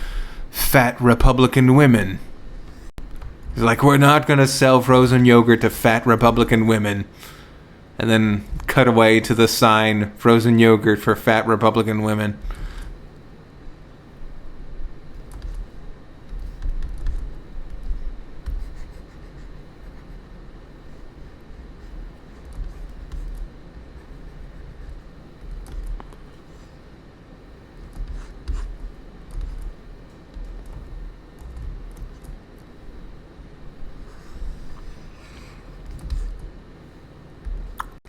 fat Republican women. It's like, we're not going to sell frozen yogurt to fat Republican women. And then cut away to the sign, frozen yogurt for fat Republican women.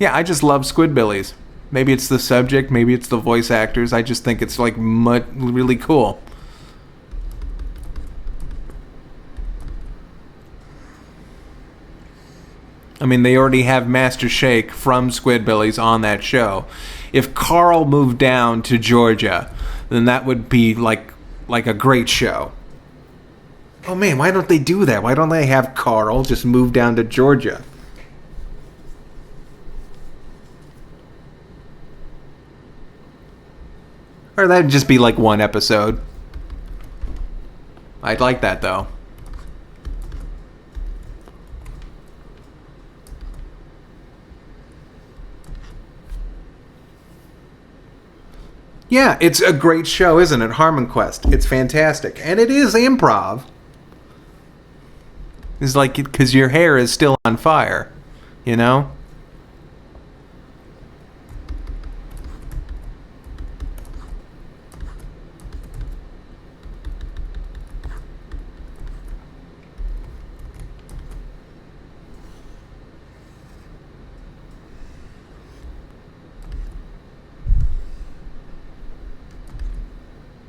Yeah, I just love Squidbillies. Maybe it's the subject, maybe it's the voice actors. I just think it's like really cool. I mean, they already have Master Shake from Squidbillies on that show. If Carl moved down to Georgia, then that would be like a great show. Oh man, why don't they do that? Why don't they have Carl just move down to Georgia? Or that'd just be like one episode. I'd like that though. Yeah, it's a great show, isn't it? Harmon Quest. It's fantastic. And it is improv. It's like, because your hair is still on fire, you know?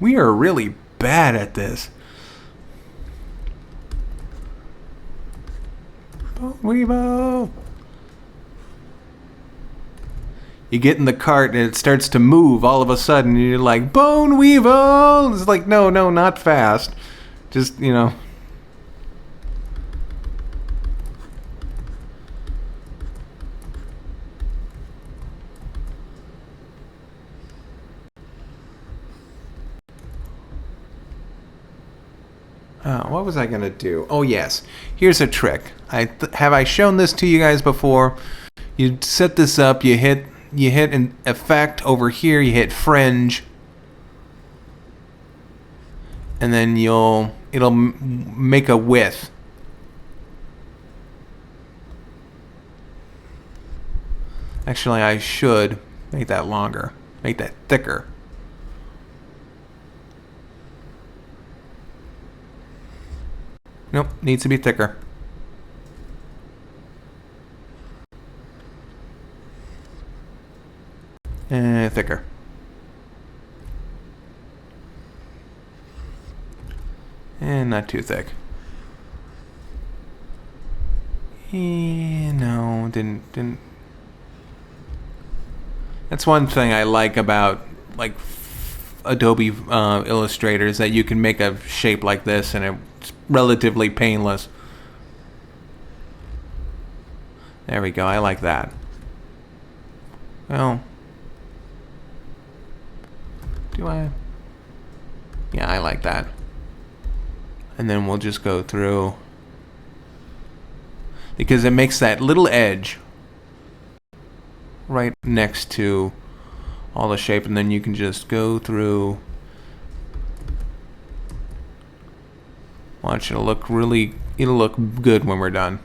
We are really bad at this. Bone Weevil! You get in the cart and it starts to move all of a sudden. And you're like, Bone Weevil! It's like, no, not fast. Just, you know. What was I going to do? Oh, yes. Here's a trick. Have I shown this to you guys before? You set this up, you hit an effect over here, you hit fringe. And then it'll make a width. Actually, I should make that longer. Make that thicker. Nope, needs to be thicker. And thicker. And not too thick. No, didn't. That's one thing I like about like Adobe Illustrator is that you can make a shape like this and it's relatively painless. There we go. I like that. Well, do I? Yeah, I like that. And then we'll just go through because it makes that little edge right next to all the shape, and then you can just go through. Watch, it'll look good when we're done.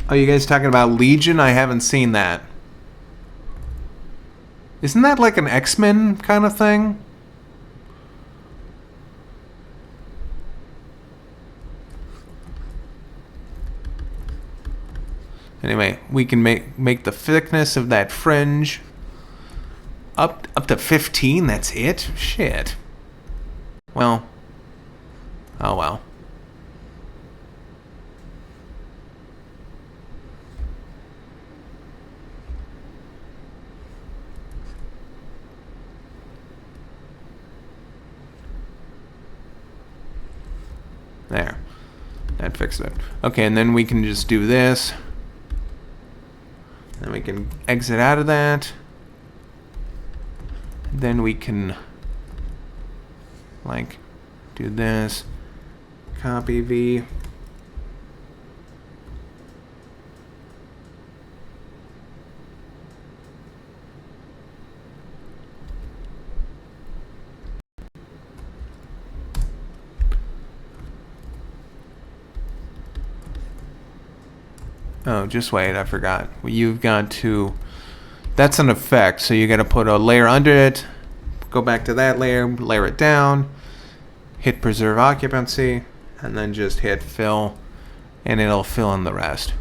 Oh, you guys talking about Legion? I haven't seen that. Isn't that like an X-Men kind of thing? Anyway, we can make the thickness of that fringe up to 15. That's it? Shit. Well. Oh well. There. That fixed it. Okay, and then we can just do this. Then we can exit out of that. Then we can like do this. Copy V. Oh, just wait, I forgot. You've got to... That's an effect, so you got to put a layer under it, go back to that layer it down, hit preserve occupancy, and then just hit fill, and it'll fill in the rest.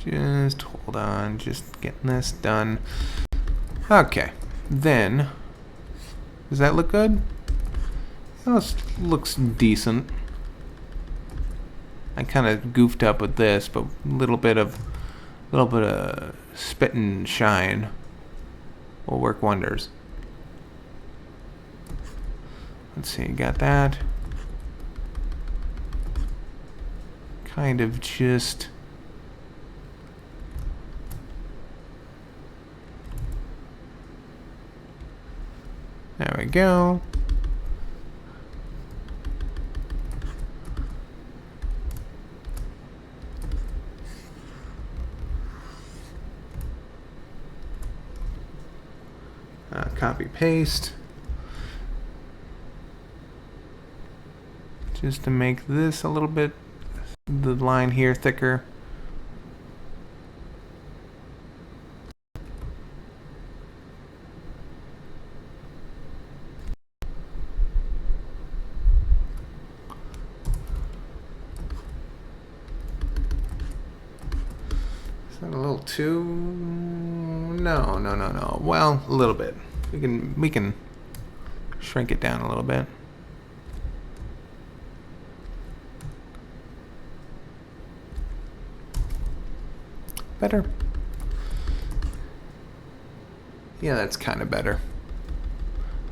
Just hold on, just getting this done. Okay, then, does that look good? That looks decent. I kind of goofed up with this, but a little bit of spit and shine. will work wonders. Let's see, got that. Kind of just... There we go. Copy paste. Just to make this a little bit, the line here thicker. Is that a little too? No. Well, a little bit. We can shrink it down a little bit. Better. Yeah, that's kind of better.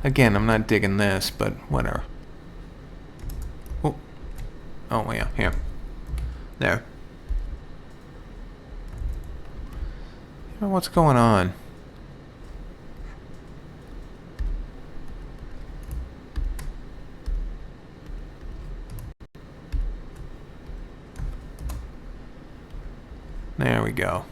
Again, I'm not digging this, but whatever. Oh, yeah, here. There. You know what's going on? There we go.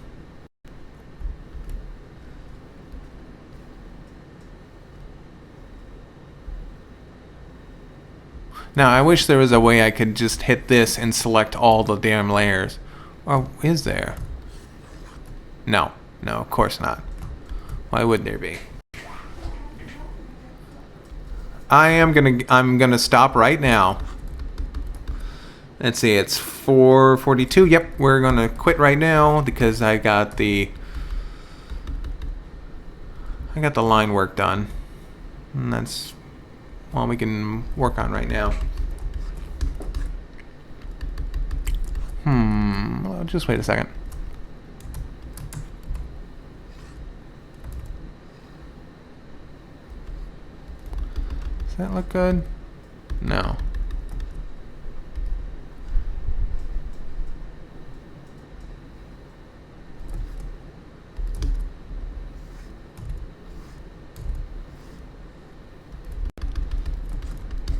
Now, I wish there was a way I could just hit this and select all the damn layers. Or is there? No, of course not. Why would there be? I'm gonna stop right now. Let's see, it's 4:42. Yep, we're gonna quit right now because I got the line work done. And that's all we can work on right now. Well, just wait a second. Does that look good? No.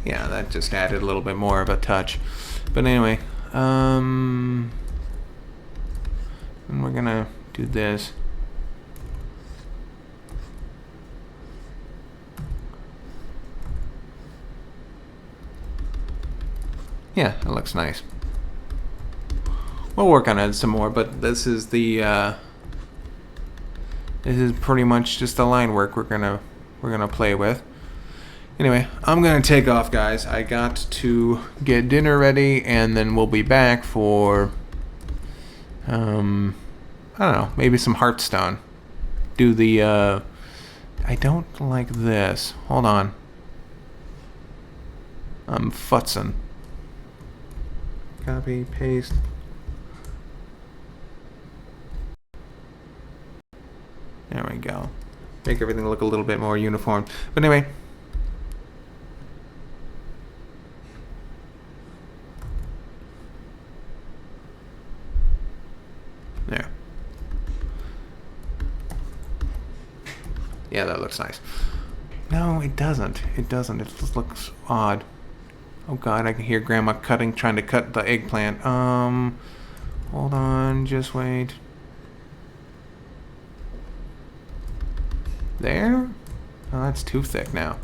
Yeah, that just added a little bit more of a touch. But anyway, and we're gonna do this. Yeah, it looks nice. We'll work on it some more, but this is the this is pretty much just the line work we're gonna play with. Anyway, I'm gonna take off, guys. I got to get dinner ready, and then we'll be back for I don't know, maybe some Hearthstone. Do the I don't like this. Hold on. I'm futzing. Copy, paste. There we go. Make everything look a little bit more uniform. But anyway. There. Yeah, that looks nice. No, it doesn't. It doesn't. It just looks odd. Oh god, I can hear Grandma trying to cut the eggplant. Hold on, just wait. There? Oh, that's too thick now.